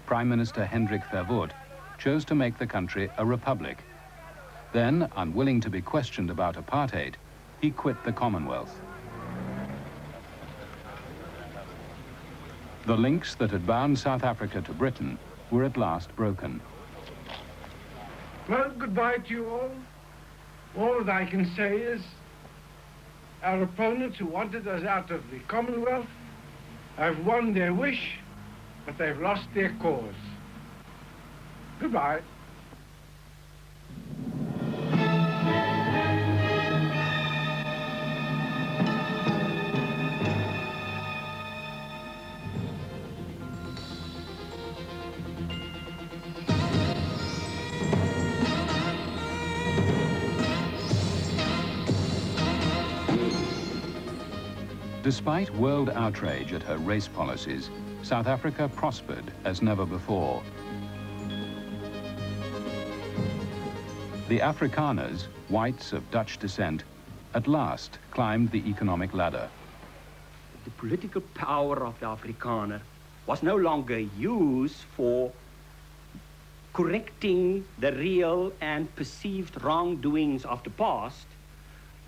Prime Minister Hendrik Verwoerd chose to make the country a republic. Then, unwilling to be questioned about apartheid, he quit the Commonwealth. The links that had bound South Africa to Britain were at last broken. Well, goodbye to you all. All that I can say is our opponents who wanted us out of the Commonwealth have won their wish, but they've lost their cause. Goodbye. Despite world outrage at her race policies, South Africa prospered as never before. The Afrikaners, whites of Dutch descent, at last climbed the economic ladder. The political power of the Afrikaner was no longer used for correcting the real and perceived wrongdoings of the past,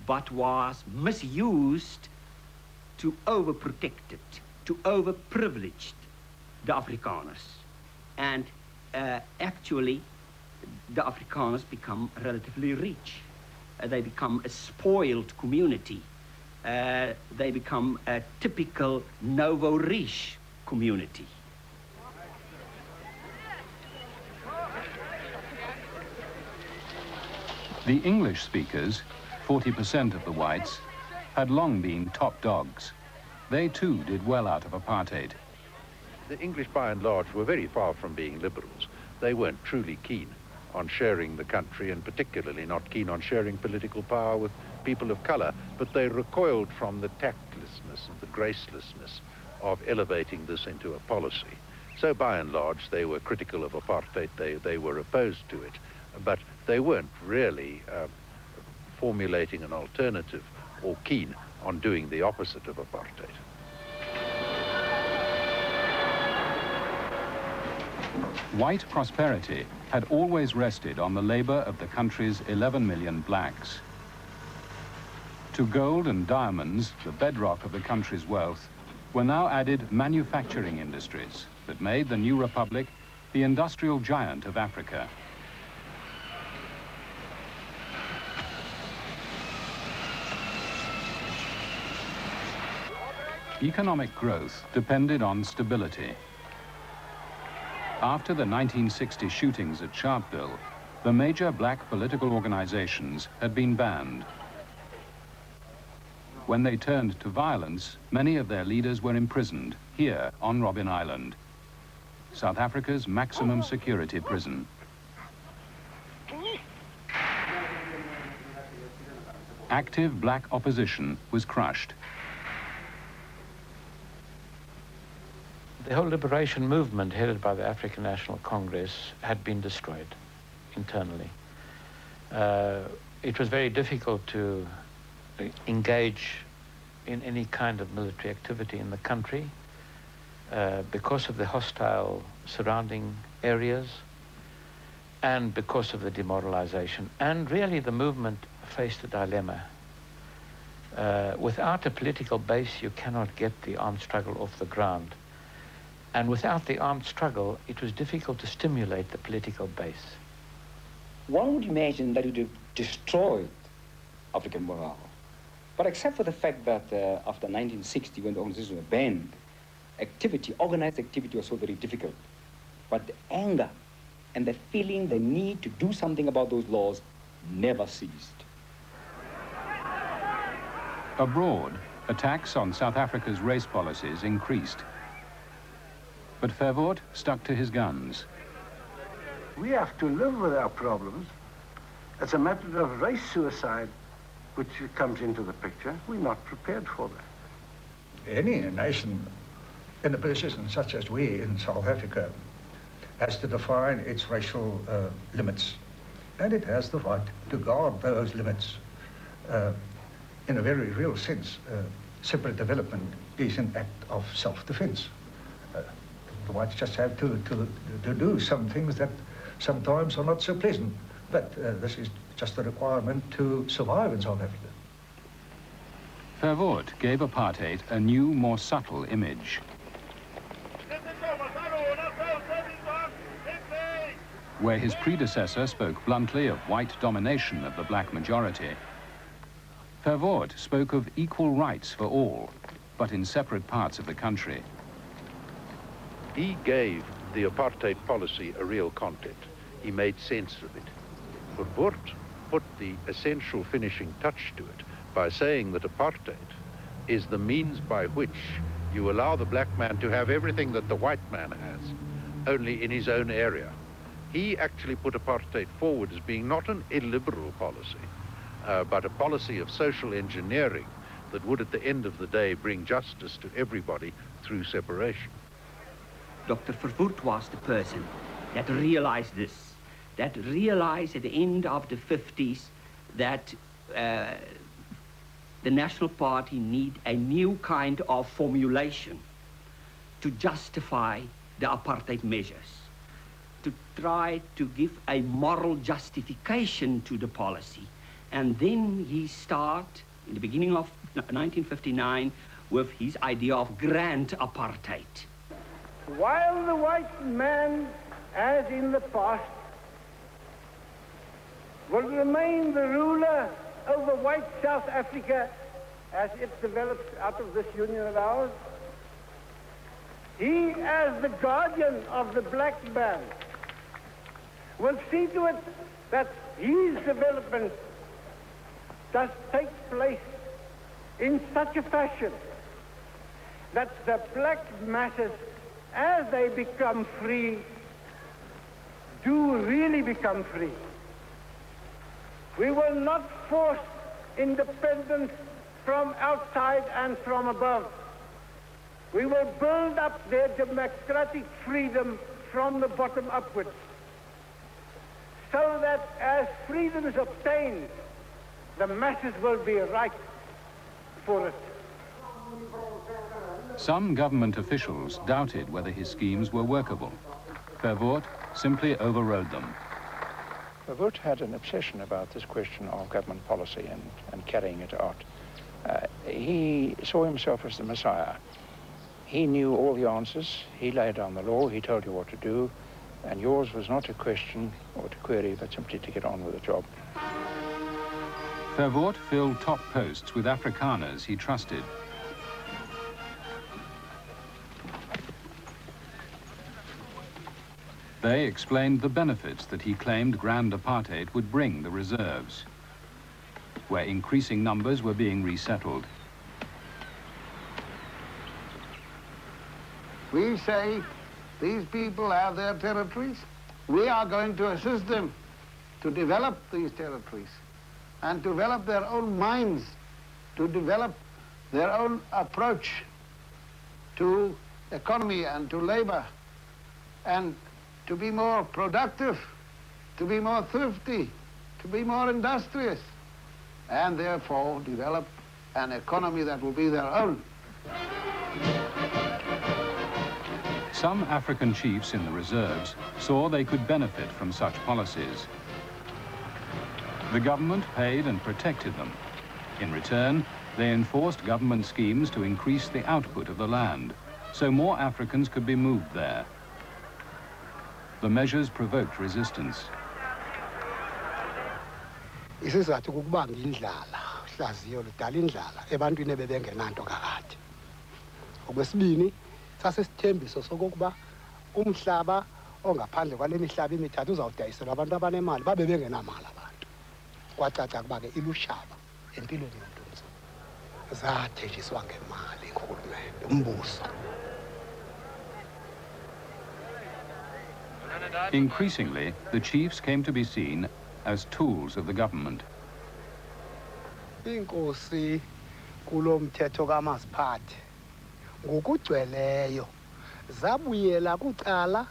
but was misused to overprotect it, to overprivilege the Afrikaners. And actually, the Afrikaners become relatively rich. They become a spoiled community. They become a typical Novo-Riche community. The English speakers, 40% of the whites, had long been top dogs. They too did well out of apartheid. The English, by and large, were very far from being liberals. They weren't truly keen on sharing the country, and particularly not keen on sharing political power with people of color, but they recoiled from the tactlessness and the gracelessness of elevating this into a policy. So by and large, they were critical of apartheid. They were opposed to it, but they weren't really formulating an alternative or keen on doing the opposite of apartheid. White prosperity had always rested on the labor of the country's 11 million blacks. To gold and diamonds, the bedrock of the country's wealth, were now added manufacturing industries that made the new republic the industrial giant of Africa. Economic growth depended on stability. After the 1960 shootings at Sharpeville, the major black political organizations had been banned. When they turned to violence, many of their leaders were imprisoned here on Robben Island, South Africa's maximum security prison. Active black opposition was crushed. The whole liberation movement headed by the African National Congress had been destroyed internally. It was very difficult to engage in any kind of military activity in the country because of the hostile surrounding areas and because of the demoralization. And really the movement faced a dilemma. Without a political base, you cannot get the armed struggle off the ground. And without the armed struggle, it was difficult to stimulate the political base. One would imagine that it would have destroyed African morale. But except for the fact that after 1960, when the organizations were banned, organized activity was so very difficult. But the anger and the feeling, the need to do something about those laws never ceased. Abroad, attacks on South Africa's race policies increased. But Verwoerd stuck to his guns. We have to live with our problems. It's a matter of race suicide which comes into the picture. We're not prepared for that. Any nation in a position such as we in South Africa has to define its racial limits. And it has the right to guard those limits. In a very real sense, separate development is an act of self-defense. The whites just have to do some things that sometimes are not so pleasant. But this is just a requirement to survive in South Africa. Verwoerd gave apartheid a new, more subtle image. Where his predecessor spoke bluntly of white domination of the black majority, Verwoerd spoke of equal rights for all, but in separate parts of the country. He gave the apartheid policy a real content. He made sense of it. Verwoerd put the essential finishing touch to it by saying that apartheid is the means by which you allow the black man to have everything that the white man has, only in his own area. He actually put apartheid forward as being not an illiberal policy, but a policy of social engineering that would at the end of the day bring justice to everybody through separation. Dr. Verwoerd was the person that realized this, that realized at the end of the 50s that the National Party need a new kind of formulation to justify the apartheid measures, to try to give a moral justification to the policy. And then he started, in the beginning of 1959, with his idea of grand apartheid. While the white man, as in the past, will remain the ruler over white South Africa as it develops out of this union of ours, he, as the guardian of the black man, will see to it that his development does take place in such a fashion that the black masses, as they become free, do really become free. We will not force independence from outside and from above. We will build up their democratic freedom from the bottom upwards, so that as freedom is obtained, the masses will be right for it. Some government officials doubted whether his schemes were workable. Verwoerd simply overrode them. Verwoerd had an obsession about this question of government policy and carrying it out. He saw himself as the Messiah. He knew all the answers. He laid down the law. He told you what to do. And yours was not to question or to query, but simply to get on with the job. Verwoerd filled top posts with Afrikaners he trusted. They explained the benefits that he claimed grand apartheid would bring the reserves, where increasing numbers were being resettled. We say these people have their territories. We are going to assist them to develop these territories and to develop their own minds, to develop their own approach to economy and to labor, and to be more productive, to be more thrifty, to be more industrious, and therefore develop an economy that will be their own. Some African chiefs in the reserves saw they could benefit from such policies. The government paid and protected them. In return, they enforced government schemes to increase the output of the land, so more Africans could be moved there. The measures provoked resistance. Isizathu kukubanga indlala, uhlaziyo ludala indlala ebantwini ebebengenanto kakade. Okwesibini, sasesithembiso sokokuba umhlaba ongaphandle kwale mihlaba imithathu uzawudayiselwa abantu abanemali babe bengenamali abantu. Kwacaca ukuba ke ilushaba empilweni yomntu zathenjiswa ngemali ngurhulumente, umbuso. Increasingly, the chiefs came to be seen as tools of the government. Inkosi kulo mthetho kamasiphathe ngokugcweleyo zabuyela kucala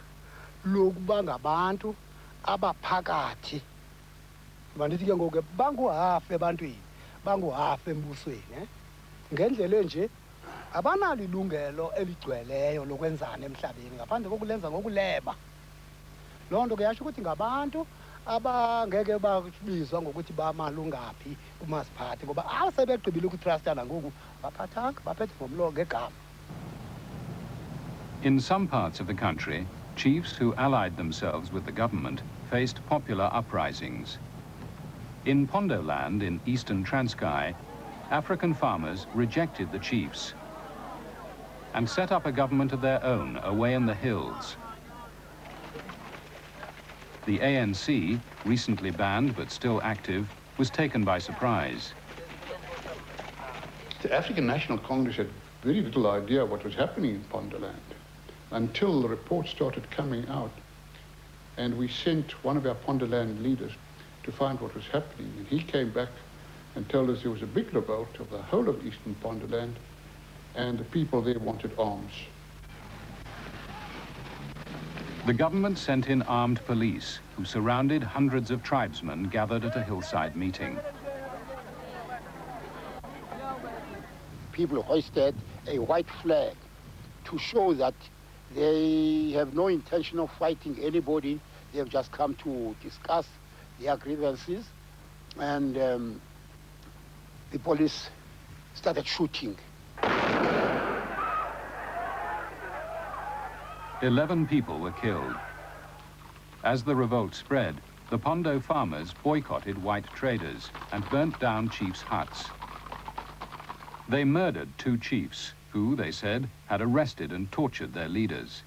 lokuba ngabantu abaphakathi. Bandithi ke ngoku banguhafu ebantwini, banguhafu embusweni. Ngendlela nje abanalo ilungelo eligcweleyo lokwenzana emhlabeni ngaphandle kokulenza ngokuleba. Loo nto ke yasho ukuthi ngabantu abangeke babizwa ngokuthi bamalungaphi kumasiphathi ngoba asebegqibile ukutrustana ngoku baphathanga baphethe ngomlomo ngegama. In some parts of the country, chiefs who allied themselves with the government faced popular uprisings. In Pondoland in eastern Transkei, African farmers rejected the chiefs and set up a government of their own away in the hills. The ANC, recently banned but still active, was taken by surprise. The African National Congress had very little idea what was happening in Pondoland until the reports started coming out, and we sent one of our Pondoland leaders to find what was happening, and he came back and told us there was a big revolt of the whole of eastern Pondoland, and the people there wanted arms. The government sent in armed police who surrounded hundreds of tribesmen gathered at a hillside meeting. People hoisted a white flag to show that they have no intention of fighting anybody. They have just come to discuss their grievances, and the police started shooting. 11 people were killed. As the revolt spread, the Pondo farmers boycotted white traders and burnt down chiefs' huts. They murdered 2 chiefs who, they said, had arrested and tortured their leaders.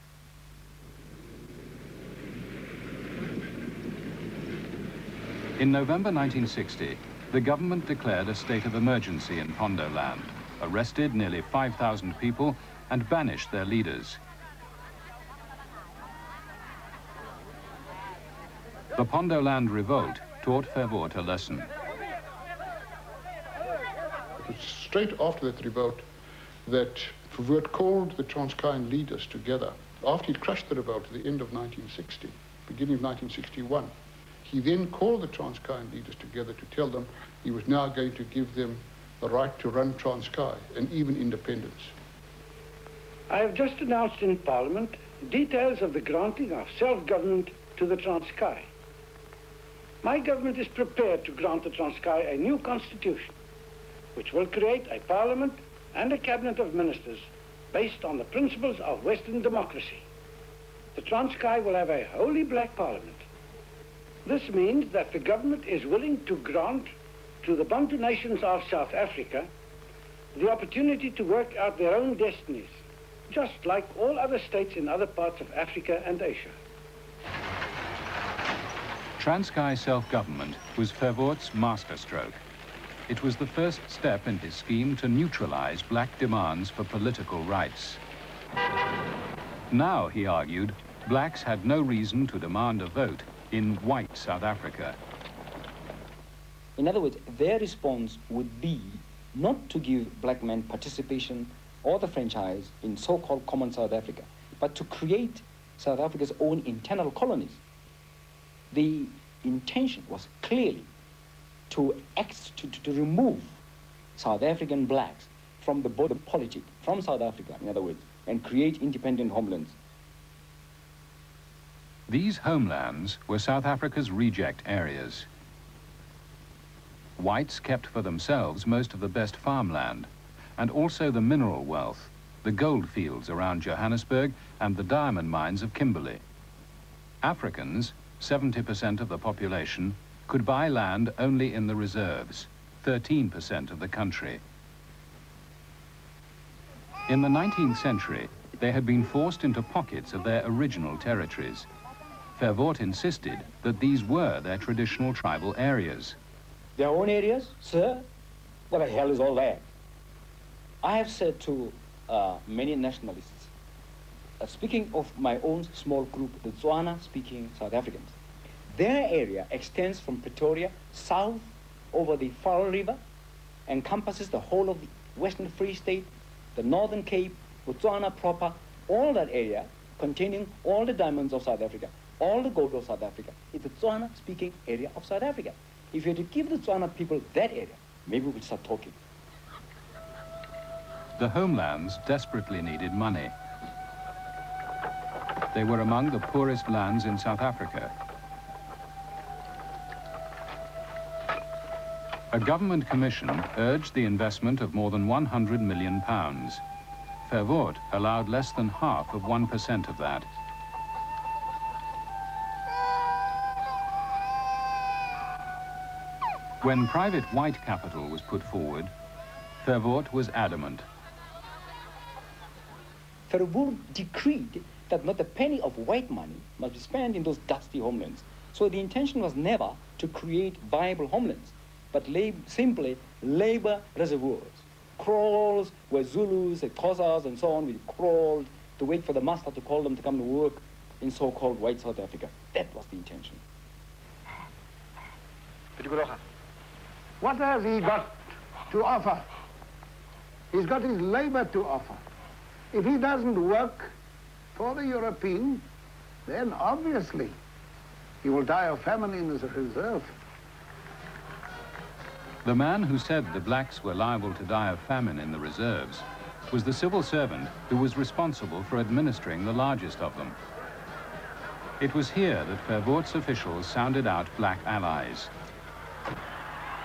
In November 1960, the government declared a state of emergency in Pondoland, arrested nearly 5,000 people and banished their leaders. The Pondoland revolt taught Verwoerd a lesson. It was straight after that revolt that Verwoerd called the Transkeian leaders together. After he'd crushed the revolt at the end of 1960, beginning of 1961, he then called the Transkeian leaders together to tell them he was now going to give them the right to run Transkei and even independence. I have just announced in Parliament details of the granting of self-government to the Transkei. My government is prepared to grant the Transkei a new constitution, which will create a parliament and a cabinet of ministers based on the principles of Western democracy. The Transkei will have a wholly black parliament. This means that the government is willing to grant to the Bantu nations of South Africa the opportunity to work out their own destinies, just like all other states in other parts of Africa and Asia. Transkei self-government was Verwoerd's masterstroke. It was the first step in his scheme to neutralize black demands for political rights. Now, he argued, blacks had no reason to demand a vote in white South Africa. In other words, their response would be not to give black men participation or the franchise in so-called common South Africa, but to create South Africa's own internal colonies. The intention was clearly to remove South African blacks from the border politic, from South Africa, in other words, and create independent homelands. These homelands were South Africa's reject areas. Whites kept for themselves most of the best farmland, and also the mineral wealth, the gold fields around Johannesburg and the diamond mines of Kimberley. Africans, 70% of the population, could buy land only in the reserves, 13% of the country. In the 19th century, they had been forced into pockets of their original territories. Verwoerd insisted that these were their traditional tribal areas. Their own areas? Sir, what the hell is all that? I have said to many nationalists, speaking of my own small group, the Tswana-speaking South Africans, their area extends from Pretoria south over the Vaal River, encompasses the whole of the Western Free State, the Northern Cape, Botswana proper, all that area containing all the diamonds of South Africa, all the gold of South Africa. It's the Tswana-speaking area of South Africa. If you had to give the Tswana people that area, maybe we could start talking. the homelands desperately needed money. They were among the poorest lands in South Africa. A government commission urged the investment of more than £100 million. Verwoerd allowed less than half of 1% of that. When private white capital was put forward, Verwoerd was adamant. Verwoerd decreed that not a penny of white money must be spent in those dusty homelands. So the intention was never to create viable homelands, but simply labor reservoirs. Crawls where Zulus and Xhosas and so on will crawl to wait for the master to call them to come to work in so-called white South Africa. That was the intention. What has he got to offer? He's got his labor to offer. If he doesn't work for the European, then obviously he will die of famine in his reserve. The man who said the blacks were liable to die of famine in the reserves was the civil servant who was responsible for administering the largest of them. It was here that Verwoerd's officials sounded out black allies.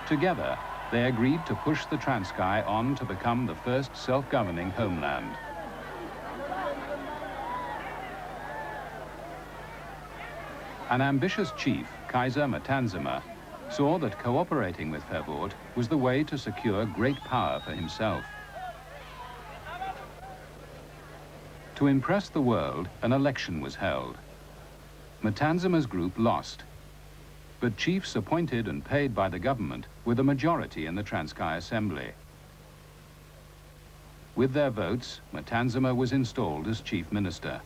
Together, they agreed to push the Transkei on to become the first self-governing homeland. An ambitious chief, Kaiser Matanzima, saw that cooperating with Verwoerd was the way to secure great power for himself. To impress the world, an election was held. Matanzima's group lost, but chiefs appointed and paid by the government were the majority in the Transkei Assembly. With their votes, Matanzima was installed as chief minister.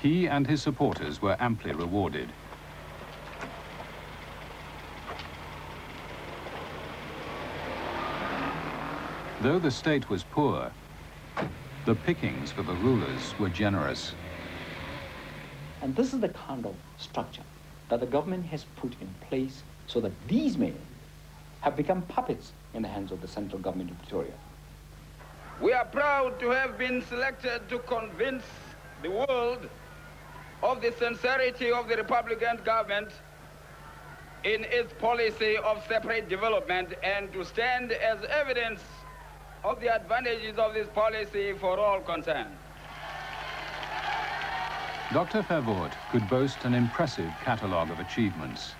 He and his supporters were amply rewarded. Though the state was poor, the pickings for the rulers were generous. And this is the kind of structure that the government has put in place so that these men have become puppets in the hands of the central government of Pretoria. We are proud to have been selected to convince the world of the sincerity of the Republican government in its policy of separate development and to stand as evidence of the advantages of this policy for all concerned. Dr. Verwoerd could boast an impressive catalogue of achievements.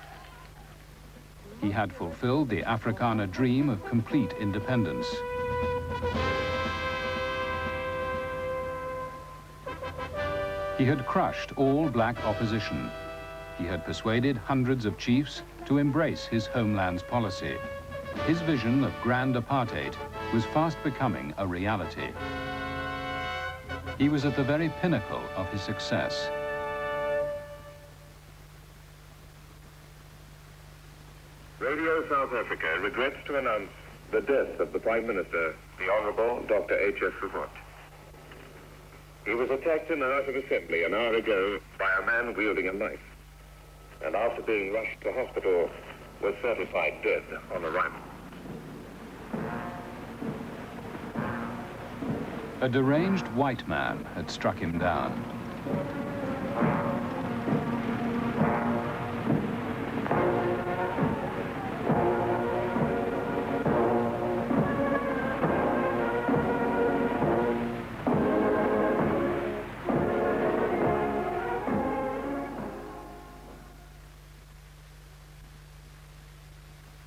He had fulfilled the Afrikaner dream of complete independence. He had crushed all black opposition. He had persuaded hundreds of chiefs to embrace his homeland's policy. His vision of grand apartheid was fast becoming a reality. He was at the very pinnacle of his success. Radio South Africa regrets to announce the death of the Prime Minister, the Honourable Dr. H.S. Verwoerd. He was attacked in the House of Assembly an hour ago by a man wielding a knife, and after being rushed to hospital, was certified dead on arrival. A deranged white man had struck him down.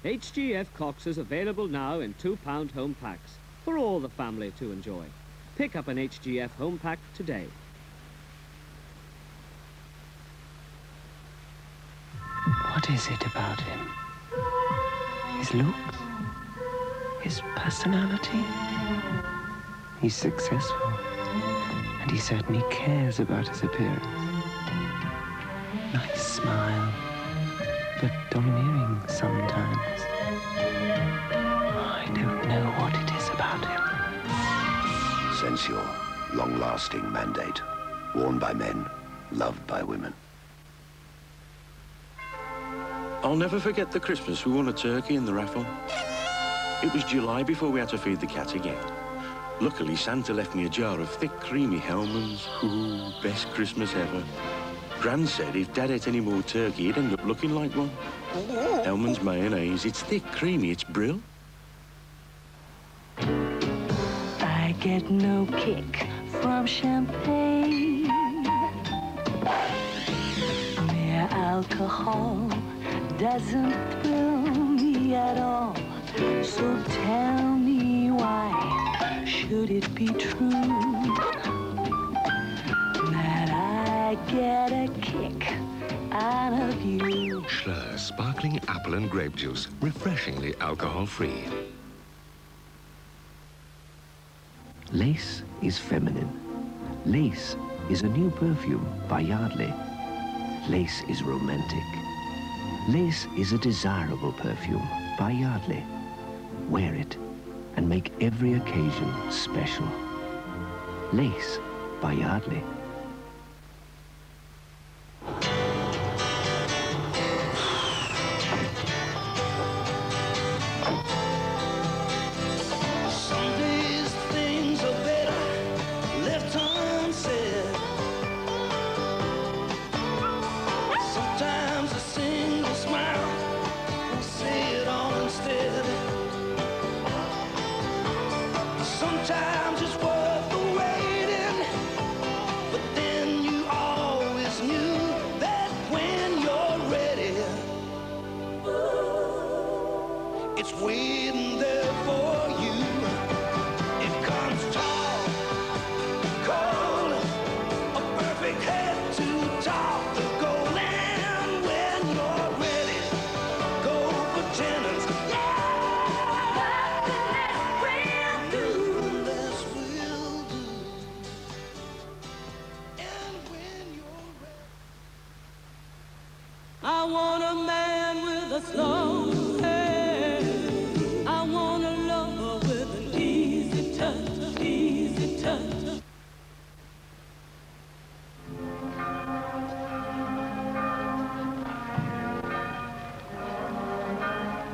HGF Cox is available now in £2 home packs for all the family to enjoy. Pick up an HGF home pack today. What is it about him? His looks? His personality? He's successful, and he certainly cares about his appearance. Nice smile, but domineering sometimes. I don't know what it is about him. Censure, long-lasting mandate, worn by men, loved by women. I'll never forget the Christmas we won a turkey in the raffle. It was July before we had to feed the cat again. Luckily, Santa left me a jar of thick, creamy Hellmann's. Ooh, best Christmas ever. Gran said if Dad ate any more turkey, he'd end up looking like one. Hellmann's mayonnaise, it's thick, creamy, it's brill. I get no kick from champagne. Mere alcohol doesn't thrill me at all. So tell me why should it be true that I get a kick out of you? Schlur sparkling apple and grape juice, refreshingly alcohol-free. Lace is feminine. Lace is a new perfume by Yardley. Lace is romantic. Lace is a desirable perfume by Yardley. Wear it and make every occasion special. Lace by Yardley. Some days things are better left unsaid. Sometimes a single smile will say it all instead. Sometimes it's worth the waiting, but then you always knew that when you're ready, it's waiting there for you. It comes tall, cold, a perfect head to top the goal. And when you're ready, go for tenors. I want a man with a slow hand. I want a lover with an easy touch, easy touch.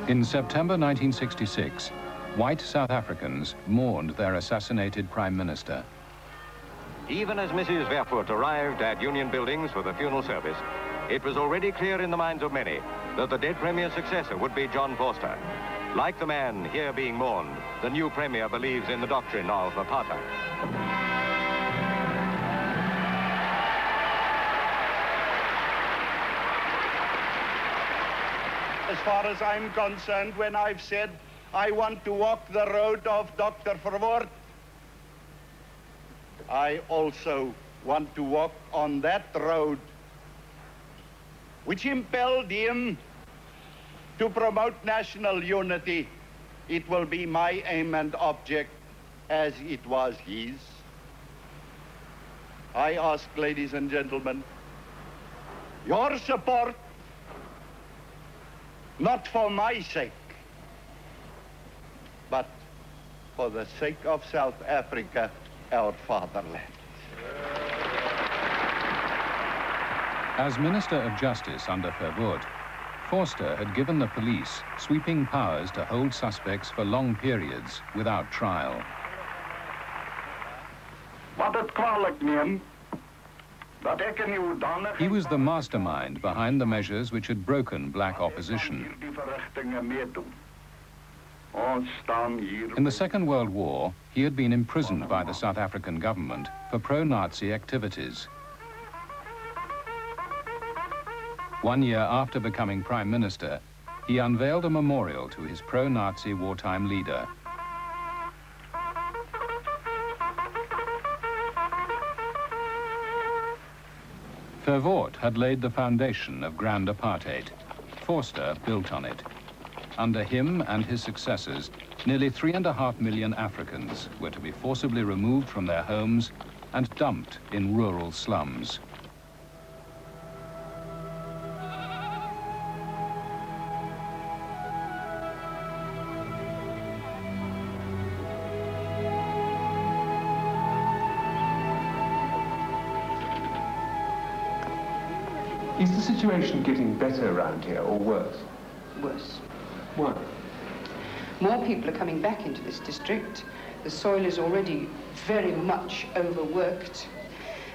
In September 1966, white South Africans mourned their assassinated Prime Minister. Even as Mrs. Vervoort arrived at Union Buildings for the funeral service, it was already clear in the minds of many that the dead Premier's successor would be John Vorster. Like the man here being mourned, the new Premier believes in the doctrine of Apartheid. As far as I'm concerned, when I've said I want to walk the road of Dr. Verwoerd, I also want to walk on that road which impelled him to promote national unity. It will be my aim and object as it was his. I ask, ladies and gentlemen, your support, not for my sake, but for the sake of South Africa, our fatherland. As Minister of Justice under Verwoerd, Vorster had given the police sweeping powers to hold suspects for long periods without trial. He was the mastermind behind the measures which had broken black opposition. In the Second World War, he had been imprisoned by the South African government for pro-Nazi activities. 1 year after becoming Prime Minister, he unveiled a memorial to his pro-Nazi wartime leader. Verwoerd had laid the foundation of Grand Apartheid. Vorster built on it. Under him and his successors, nearly 3.5 million Africans were to be forcibly removed from their homes and dumped in rural slums. Is the situation getting better around here or worse? Worse. Why? More people are coming back into this district. The soil is already very much overworked.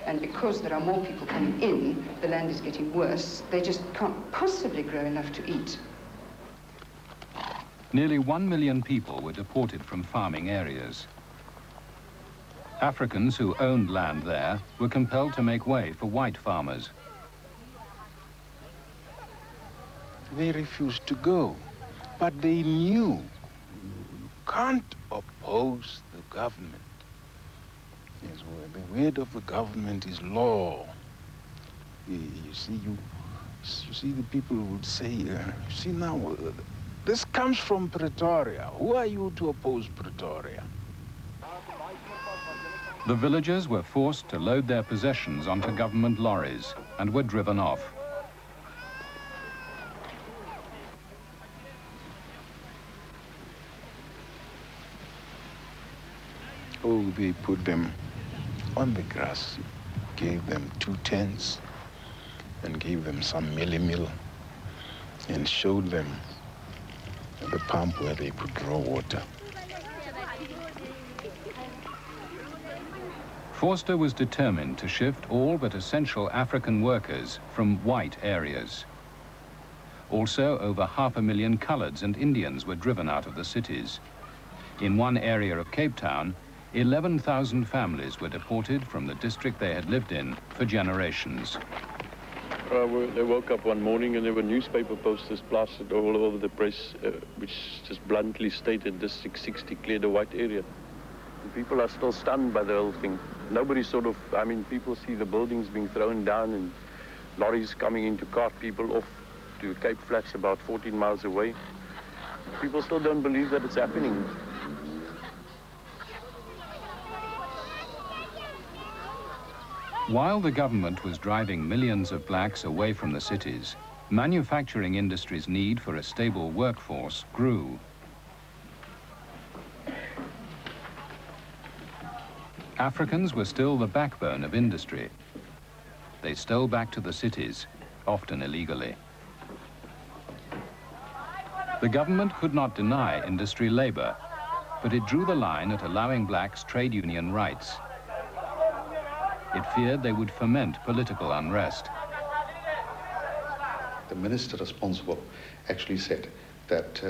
And because there are more people coming in, the land is getting worse. They just can't possibly grow enough to eat. Nearly 1 million people were deported from farming areas. Africans who owned land there were compelled to make way for white farmers. They refused to go, but they knew you can't oppose the government. Yes, well, the word of the government is law. You see, the people would say, see now, this comes from Pretoria. Who are you to oppose Pretoria? The villagers were forced to load their possessions onto government lorries and were driven off. Oh, they put them on the grass, gave them 2 tents, and gave them some meal, and showed them the pump where they could draw water. Forster was determined to shift all but essential African workers from white areas. Also, over 500,000 coloureds and Indians were driven out of the cities. In one area of Cape Town, 11,000 families were deported from the district they had lived in for generations. They woke up one morning and there were newspaper posters plastered all over the press, which just bluntly stated District 60 cleared a white area. And people are still stunned by the whole thing. Nobody sort of, I mean, people see the buildings being thrown down and lorries coming in to cart people off to Cape Flats about 14 miles away. People still don't believe that it's happening. While the government was driving millions of blacks away from the cities, manufacturing industry's need for a stable workforce grew. Africans were still the backbone of industry. They stole back to the cities, often illegally. The government could not deny industry labor, but it drew the line at allowing blacks trade union rights. It feared they would foment political unrest. The minister responsible actually said that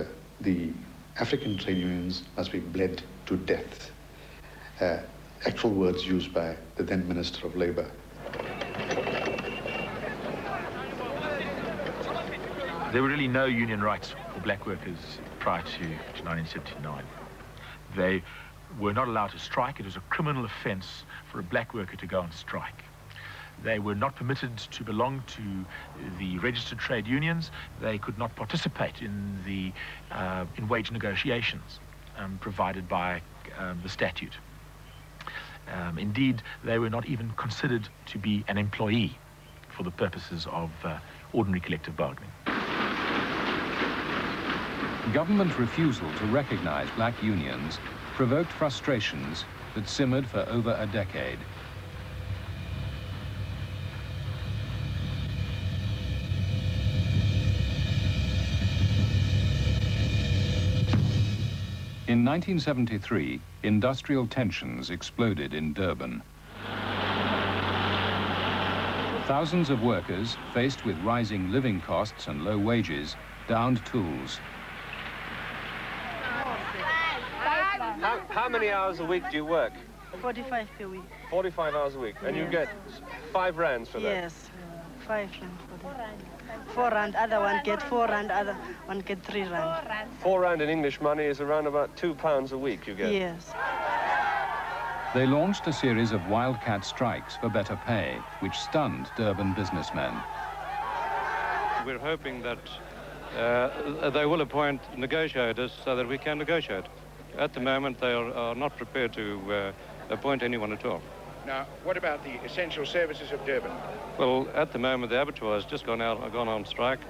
the African trade unions must be bled to death. Actual words used by the then Minister of Labour. There were really no union rights for black workers prior to 1979. They were not allowed to strike. It was a criminal offence for a black worker to go on strike. They were not permitted to belong to the registered trade unions. They could not participate in the wage negotiations provided by the statute. Indeed, they were not even considered to be an employee for the purposes of ordinary collective bargaining. Government refusal to recognize black unions provoked frustrations that simmered for over a decade. In 1973, industrial tensions exploded in Durban. Thousands of workers, faced with rising living costs and low wages, downed tools. How many hours a week do you work? 45 per week. 45 hours a week. And you get 5 rands for that? Yes, 5 rand for that. 4 rand, other one get 4 rand, other one get 3 rand. 4 rand in English money is around about £2 a week you get? Yes. They launched a series of wildcat strikes for better pay, which stunned Durban businessmen. We're hoping that they will appoint negotiators so that we can negotiate. At the moment, they are not prepared to appoint anyone at all. Now, what about the essential services of Durban? Well, at the moment, the abattoir has just gone on strike.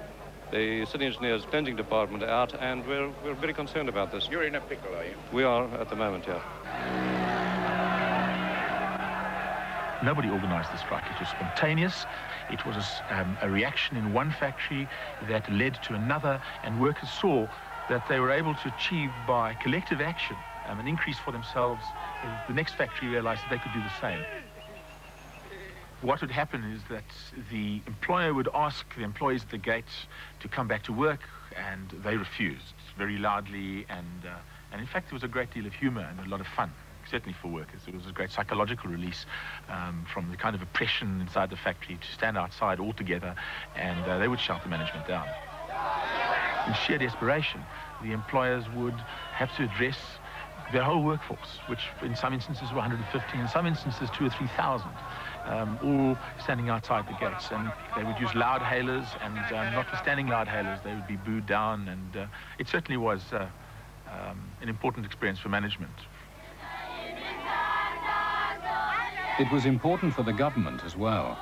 The city engineers cleansing department are out, and we're very concerned about this. You're in a pickle, are you? We are at the moment, yeah. Nobody organized the strike. It was spontaneous. It was a reaction in one factory that led to another, and workers saw that they were able to achieve by collective action an increase for themselves. The next factory realized that they could do the same. What would happen is that the employer would ask the employees at the gate to come back to work, and they refused very loudly, and in fact there was a great deal of humor and a lot of fun, certainly for workers. It was a great psychological release from the kind of oppression inside the factory to stand outside all together, and they would shout the management down. In sheer desperation, the employers would have to address their whole workforce, which in some instances were 150, in some instances 2,000 or 3,000, all standing outside the gates. And they would use loud hailers, and notwithstanding loud hailers, they would be booed down, and it certainly was an important experience for management. It was important for the government as well.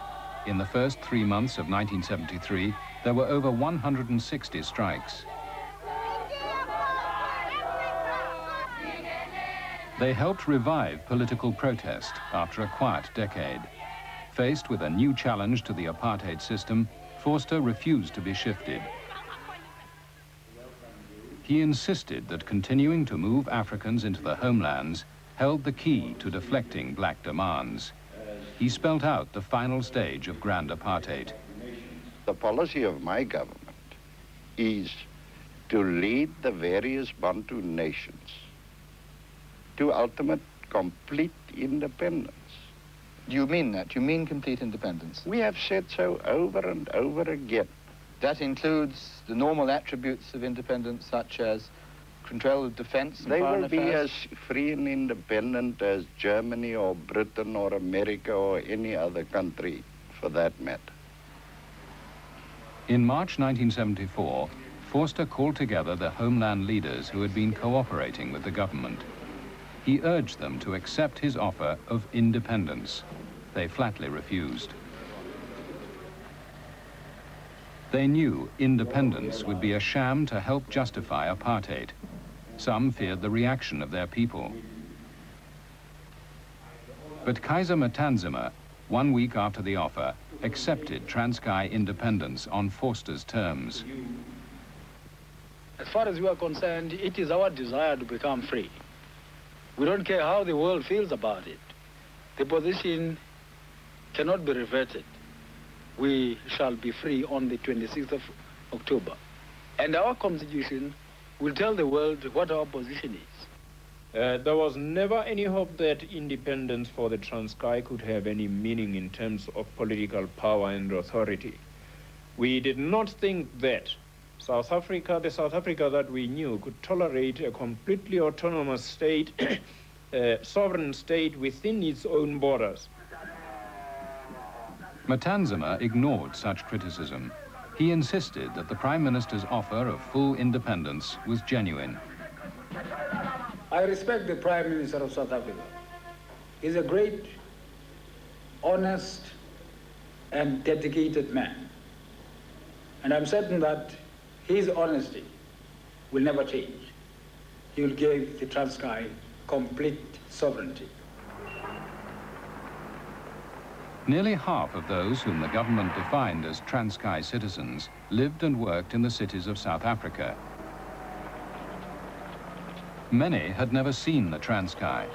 In the first 3 months of 1973, there were over 160 strikes. They helped revive political protest after a quiet decade. Faced with a new challenge to the apartheid system, Forster refused to be shifted. He insisted that continuing to move Africans into the homelands held the key to deflecting black demands. He spelt out the final stage of grand apartheid. The policy of my government is to lead the various Bantu nations to ultimate complete independence. Do you mean that? You mean complete independence? We have said so over and over again. That includes the normal attributes of independence, such as control of defense and They foreign will be affairs? as free and independent as Germany or Britain or America or any other country for that matter. In March 1974, Forster called together the homeland leaders who had been cooperating with the government. He urged them to accept his offer of independence. They flatly refused. They knew independence would be a sham to help justify apartheid. Some feared the reaction of their people. But Kaiser Matanzima, 1 week after the offer, accepted Transkei independence on Forster's terms. As far as we are concerned, it is our desire to become free. We don't care how the world feels about it. The position cannot be reverted. We shall be free on the 26th of October. And our constitution will tell the world what our position is. There was never any hope that independence for the Transkei could have any meaning in terms of political power and authority. We did not think that South Africa, the South Africa that we knew, could tolerate a completely autonomous state, sovereign state within its own borders. Matanzima ignored such criticism. He insisted that the Prime Minister's offer of full independence was genuine. I respect the Prime Minister of South Africa. He's a great, honest, and dedicated man. And I'm certain that his honesty will never change. He will give the Transkei complete sovereignty. Nearly half of those whom the government defined as Transkei citizens lived and worked in the cities of South Africa. Many had never seen the Transkei.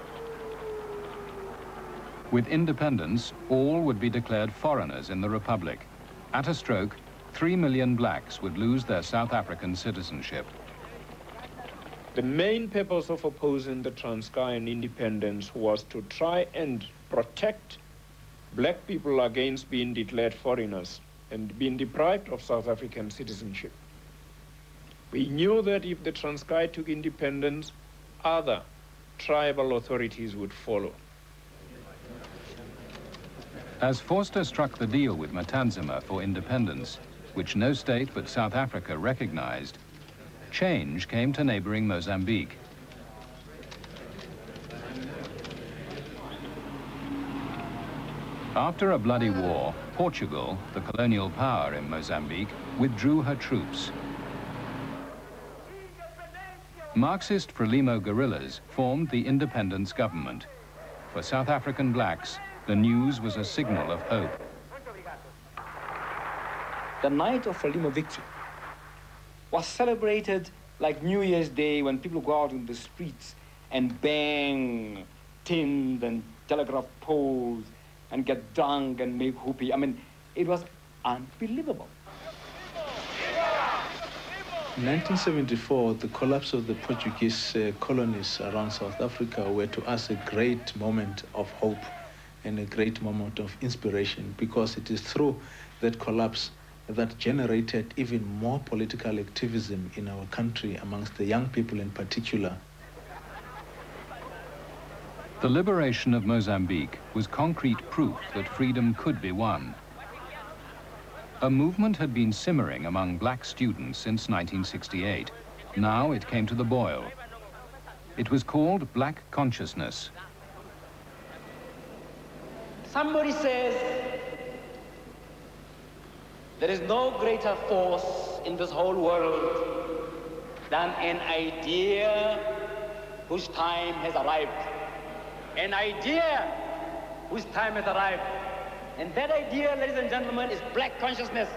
With independence, all would be declared foreigners in the Republic. At a stroke, 3 million blacks would lose their South African citizenship. The main purpose of opposing the Transkei and independence was to try and protect black people against being declared foreigners and being deprived of South African citizenship. We knew that if the Transkei took independence, other tribal authorities would follow. As Forster struck the deal with Matanzima for independence, which no state but South Africa recognized, change came to neighboring Mozambique. After a bloody war, Portugal, the colonial power in Mozambique, withdrew her troops. Marxist Frelimo guerrillas formed the independence government. For South African blacks, The news was a signal of hope. The night of Frelimo victory was celebrated like New Year's Day when people go out in the streets and bang tin and telegraph poles and get drunk and make whoopee. I mean, it was unbelievable. In 1974, the collapse of the Portuguese colonies around South Africa were to us a great moment of hope and a great moment of inspiration, because it is through that collapse that generated even more political activism in our country amongst the young people in particular. The liberation of Mozambique was concrete proof that freedom could be won. A movement had been simmering among black students since 1968. Now it came to the boil. It was called Black Consciousness. Somebody says there is no greater force in this whole world than an idea whose time has arrived. An idea whose time has arrived. And that idea, ladies and gentlemen, is black consciousness,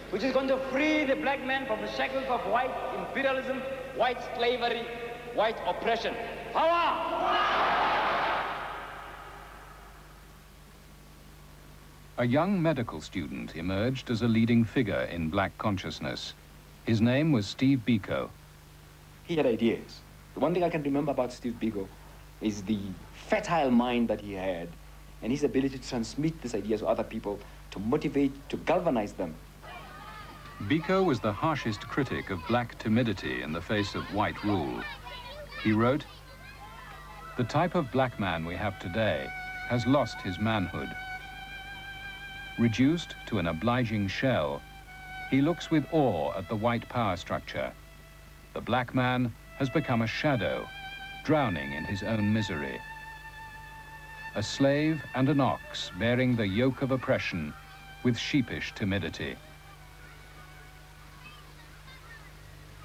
which is going to free the black man from the shackles of white imperialism, white slavery, white oppression. Power! A young medical student emerged as a leading figure in black consciousness. His name was Steve Biko. He had ideas. The one thing I can remember about Steve Biko is the fertile mind that he had and his ability to transmit these ideas to other people, to motivate, to galvanize them. Biko was the harshest critic of black timidity in the face of white rule. He wrote, "The type of black man we have today has lost his manhood. Reduced to an obliging shell, he looks with awe at the white power structure. The black man has become a shadow, drowning in his own misery. A slave and an ox bearing the yoke of oppression with sheepish timidity."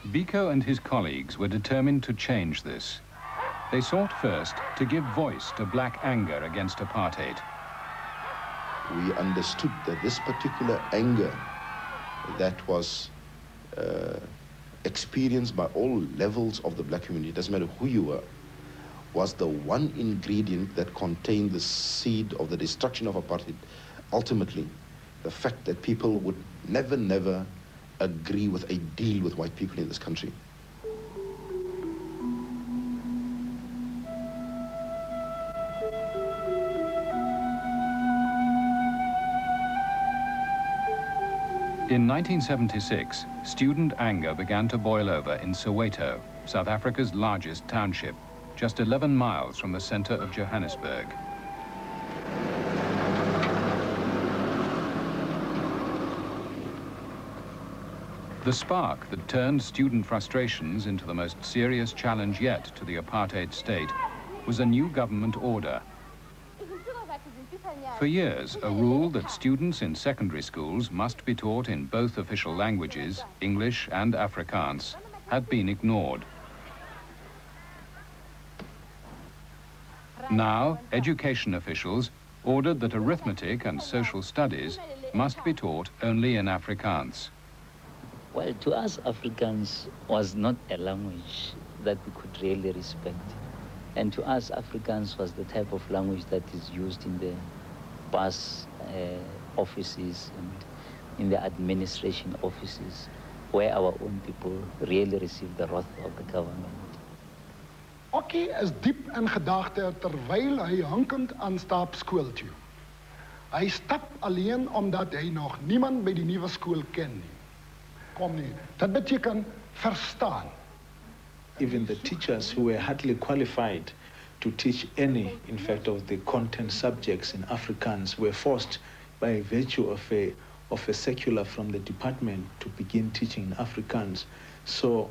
Biko and his colleagues were determined to change this. They sought first to give voice to black anger against apartheid. We understood that this particular anger that was experienced by all levels of the black community, it doesn't matter who you were, was the one ingredient that contained the seed of the destruction of apartheid. Ultimately, the fact that people would never agree with a deal with white people in this country. In 1976, student anger began to boil over in Soweto, South Africa's largest township, just 11 miles from the center of Johannesburg. The spark that turned student frustrations into the most serious challenge yet to the apartheid state was a new government order. For years, a rule that students in secondary schools must be taught in both official languages, English and Afrikaans, had been ignored. Now, education officials ordered that arithmetic and social studies must be taught only in Afrikaans. Well, to us, Afrikaans was not a language that we could really respect. And to us, Afrikaans was the type of language that is used in the bus offices and in the administration offices, where our own people really receive the wrath of the government. Okkie is diep in gedagte terwyl hy hankend aanstap skool toe. Hy stap alleen omdat hy nog niemand by die nuwe skool ken nie. Kom nie, dit beteken verstaan. Even the teachers who were hardly qualified to teach any, in fact, of the content subjects in Afrikaans were forced by virtue of a circular from the department to begin teaching in Afrikaans. So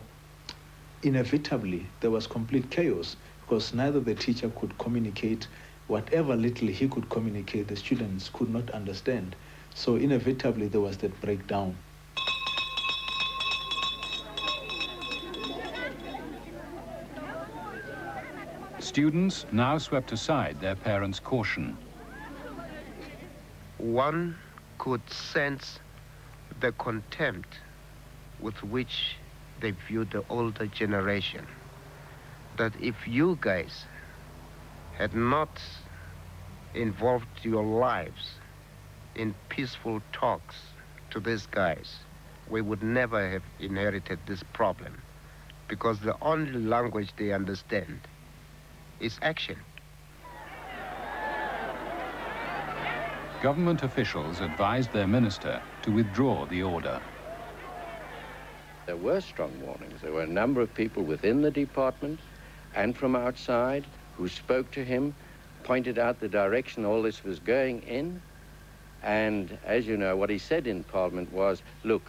inevitably, there was complete chaos because neither the teacher could communicate. Whatever little he could communicate, the students could not understand. So inevitably, there was that breakdown. Students now swept aside their parents' caution. One could sense the contempt with which they viewed the older generation. That if you guys had not involved your lives in peaceful talks to these guys, we would never have inherited this problem, because the only language they understand is action. Government officials advised their minister to withdraw the order. There were strong warnings. There were a number of people within the department and from outside who spoke to him, pointed out the direction all this was going in. And as you know, what he said in Parliament was, look,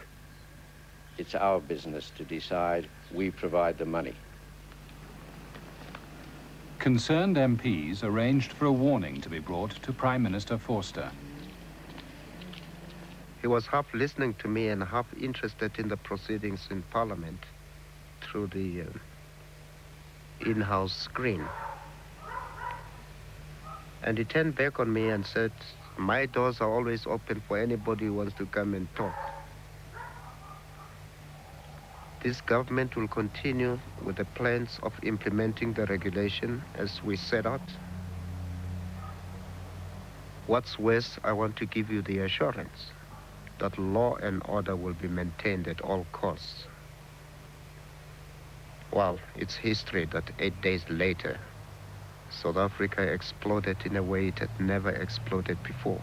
it's our business to decide. We provide the money. Concerned MPs arranged for a warning to be brought to Prime Minister Forster. He was half listening to me and half interested in the proceedings in Parliament through the in-house screen. And he turned back on me and said, my doors are always open for anybody who wants to come and talk. This government will continue with the plans of implementing the regulation as we set out. What's worse, I want to give you the assurance that law and order will be maintained at all costs. Well, it's history that 8 days later, South Africa exploded in a way it had never exploded before.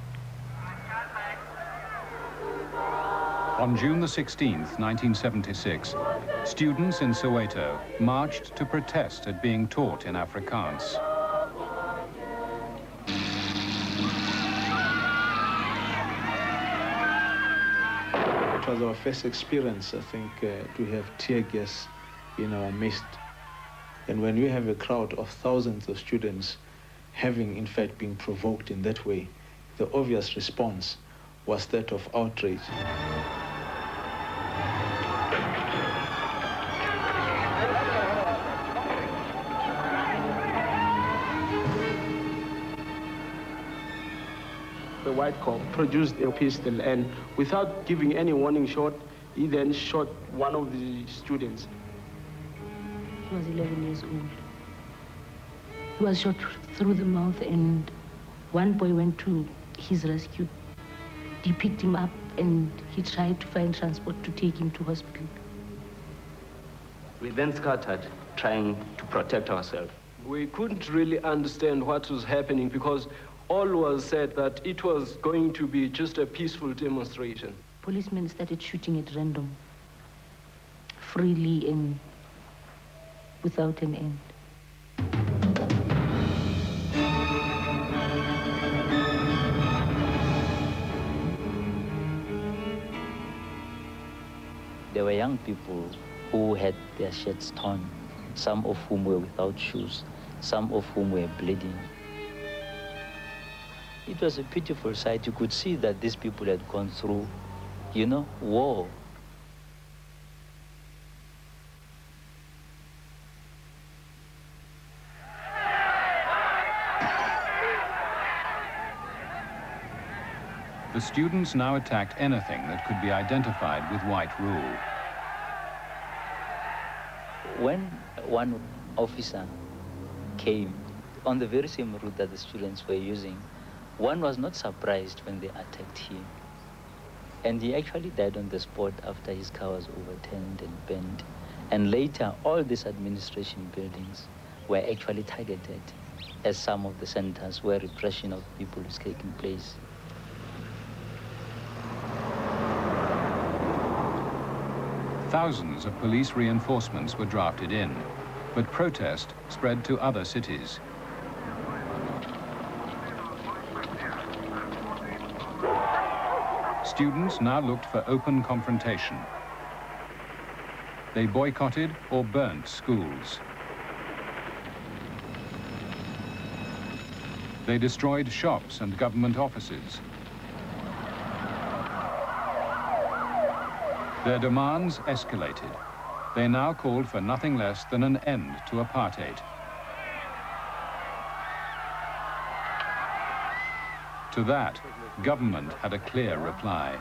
On June the 16th, 1976, students in Soweto marched to protest at being taught in Afrikaans. It was our first experience, I think, to have tear gas in our midst. And when you have a crowd of thousands of students having, in fact, been provoked in that way, the obvious response was that of outrage. The white cop produced a pistol, and without giving any warning shot, he then shot one of the students. He was 11 years old. He was shot through the mouth, and one boy went to his rescue. He picked him up, and he tried to find transport to take him to hospital. We then scattered, trying to protect ourselves. We couldn't really understand what was happening because all was said that it was going to be just a peaceful demonstration. Policemen started shooting at random, freely and without an end. There were young people who had their shirts torn, some of whom were without shoes, some of whom were bleeding. It was a pitiful sight. You could see that these people had gone through, war. The students now attacked anything that could be identified with white rule. When one officer came on the very same route that the students were using, one was not surprised when they attacked him. And he actually died on the spot after his car was overturned and burned. And later, all these administration buildings were actually targeted as some of the centers where repression of people is taking place. Thousands of police reinforcements were drafted in, but protest spread to other cities. Students now looked for open confrontation. They boycotted or burnt schools. They destroyed shops and government offices. Their demands escalated. They now called for nothing less than an end to apartheid. To that, government had a clear reply.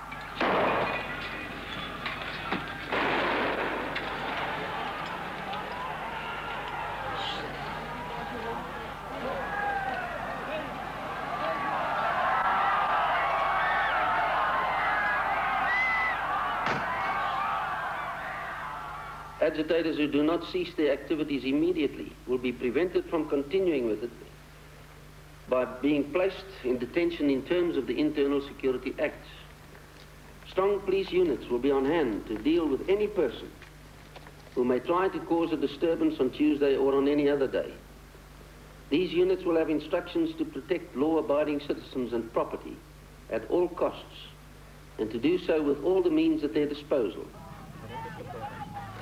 Agitators who do not cease their activities immediately will be prevented from continuing with it by being placed in detention in terms of the Internal Security Acts. Strong police units will be on hand to deal with any person who may try to cause a disturbance on Tuesday or on any other day. These units will have instructions to protect law-abiding citizens and property at all costs, and to do so with all the means at their disposal.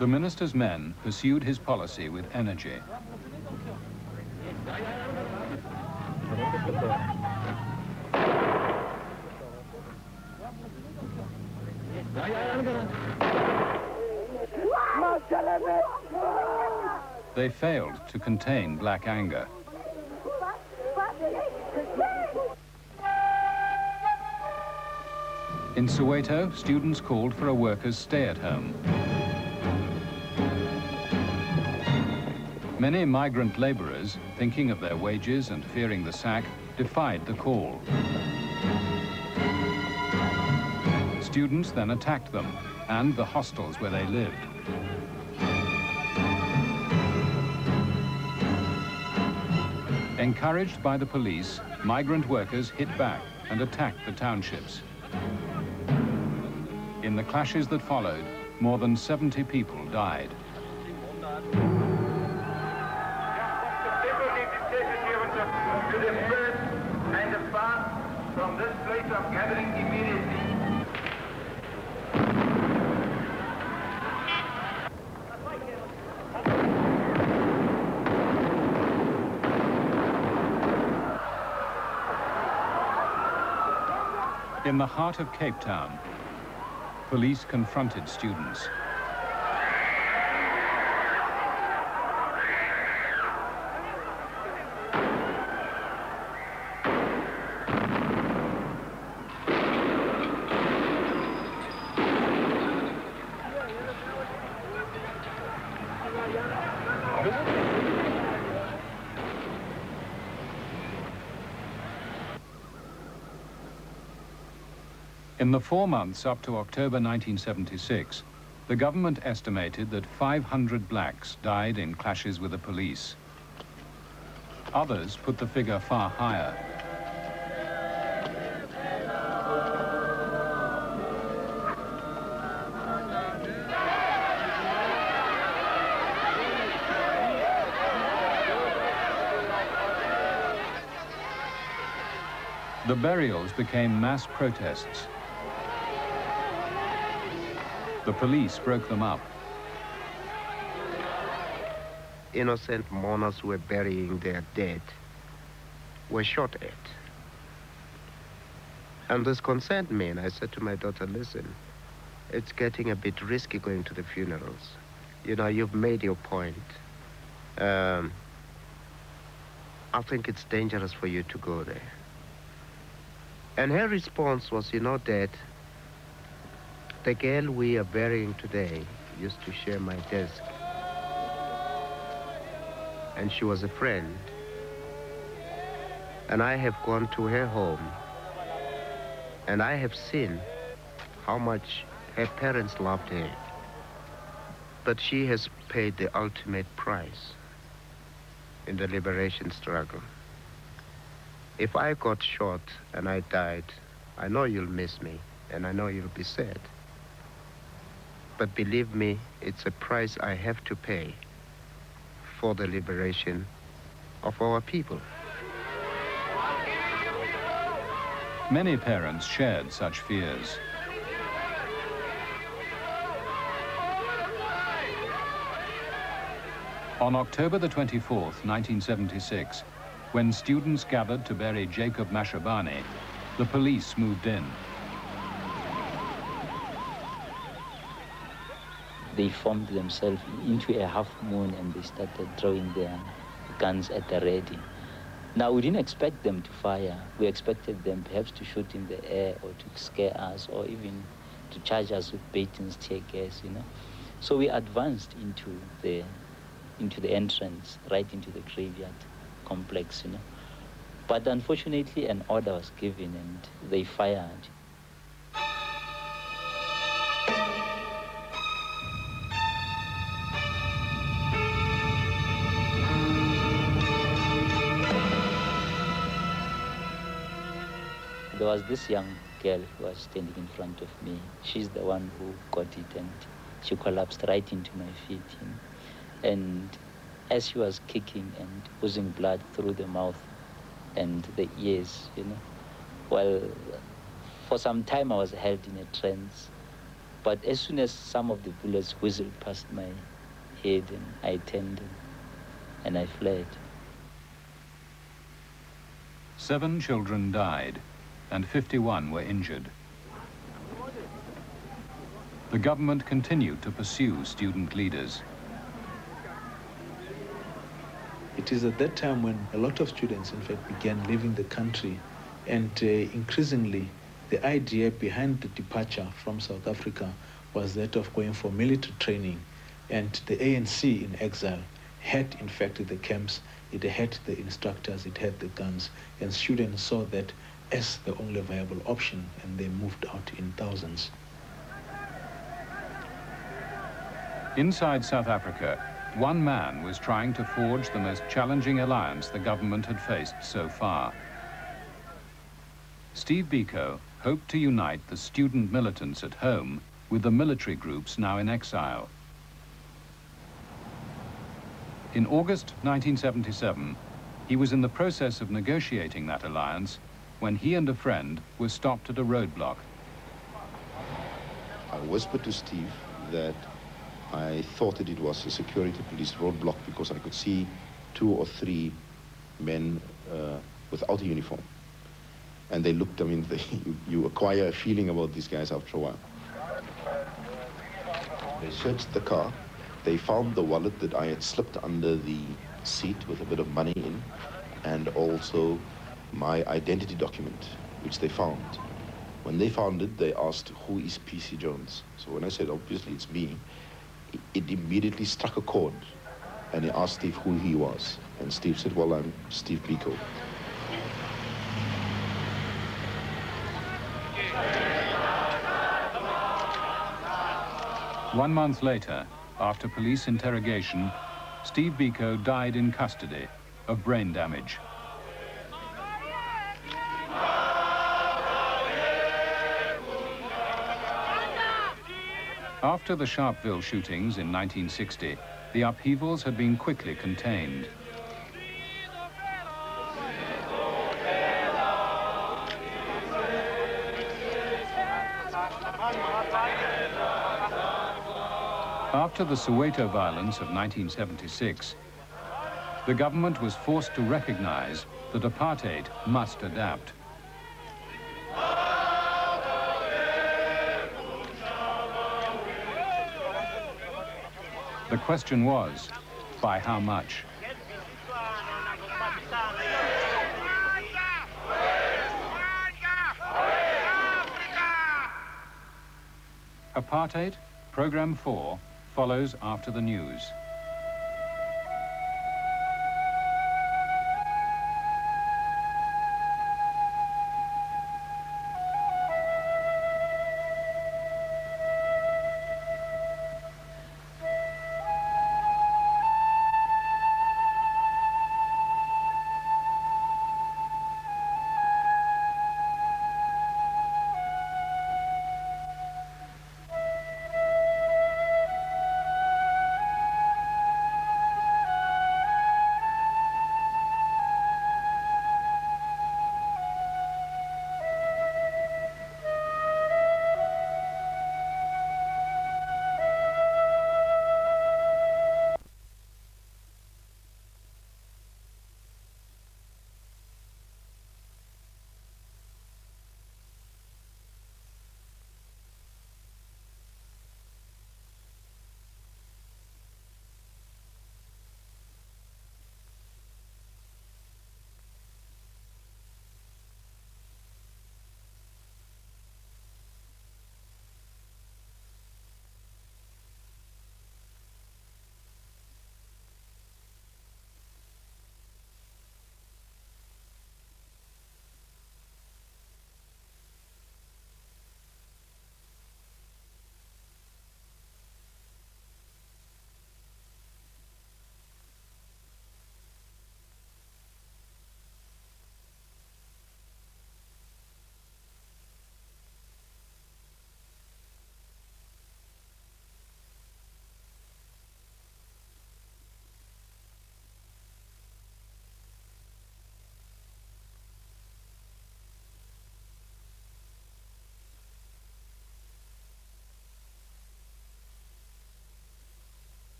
The minister's men pursued his policy with energy. They failed to contain black anger. In Soweto, students called for a workers' stay-at-home. Many migrant laborers, thinking of their wages and fearing the sack, defied the call. Students then attacked them and the hostels where they lived. Encouraged by the police, migrant workers hit back and attacked the townships. In the clashes that followed, more than 70 people died. To disperse and depart from this place of gathering immediately. In the heart of Cape Town, police confronted students. In the 4 months up to October 1976, the government estimated that 500 blacks died in clashes with the police. Others put the figure far higher. The burials became mass protests. The police broke them up. Innocent mourners who were burying their dead were shot at. And this concerned me, and I said to my daughter, listen, it's getting a bit risky going to the funerals. You know, you've made your point. I think it's dangerous for you to go there. And her response was, you know, Dad, the girl we are burying today used to share my desk. And she was a friend. And I have gone to her home. And I have seen how much her parents loved her. But she has paid the ultimate price in the liberation struggle. If I got shot and I died, I know you'll miss me, and I know you'll be sad. But believe me, it's a price I have to pay for the liberation of our people. Many parents shared such fears. On October the 24th, 1976, when students gathered to bury Jacob Mashabane, the police moved in. They formed themselves into a half moon and they started throwing their guns at the ready. Now, we didn't expect them to fire. We expected them perhaps to shoot in the air or to scare us or even to charge us with bait and tear gas, you know. So we advanced into the entrance, right into the graveyard complex, you know. But unfortunately, an order was given and they fired. There was this young girl who was standing in front of me. She's the one who got it, and she collapsed right into my feet. You know? And as she was kicking and oozing blood through the mouth and the ears, you know, well, for some time I was held in a trance. But as soon as some of the bullets whistled past my head, and I turned and I fled. 7 children died and 51 were injured. The government continued to pursue student leaders. It is at that time when a lot of students, in fact, began leaving the country, and increasingly the idea behind the departure from South Africa was that of going for military training. And the ANC in exile had, in fact, the camps, it had the instructors, it had the guns, and students saw that as the only viable option, and they moved out in thousands. Inside South Africa, one man was trying to forge the most challenging alliance the government had faced so far. Steve Biko hoped to unite the student militants at home with the military groups now in exile. In August 1977, he was in the process of negotiating that alliance when he and a friend were stopped at a roadblock. I whispered to Steve that I thought that it was a security police roadblock because I could see 2 or 3 men without a uniform. And they looked, I mean, you acquire a feeling about these guys after a while. They searched the car. They found the wallet that I had slipped under the seat with a bit of money in, and also my identity document, which they found. When they found it, they asked, "Who is PC Jones?" So when I said, "Obviously it's me," it immediately struck a chord, and he asked Steve who he was. And Steve said, "Well, I'm Steve Biko." One month later, after police interrogation, Steve Biko died in custody of brain damage. After the Sharpeville shootings in 1960, the upheavals had been quickly contained. After the Soweto violence of 1976, the government was forced to recognize that apartheid must adapt. The question was, by how much? Apartheid, Program 4, follows after the news.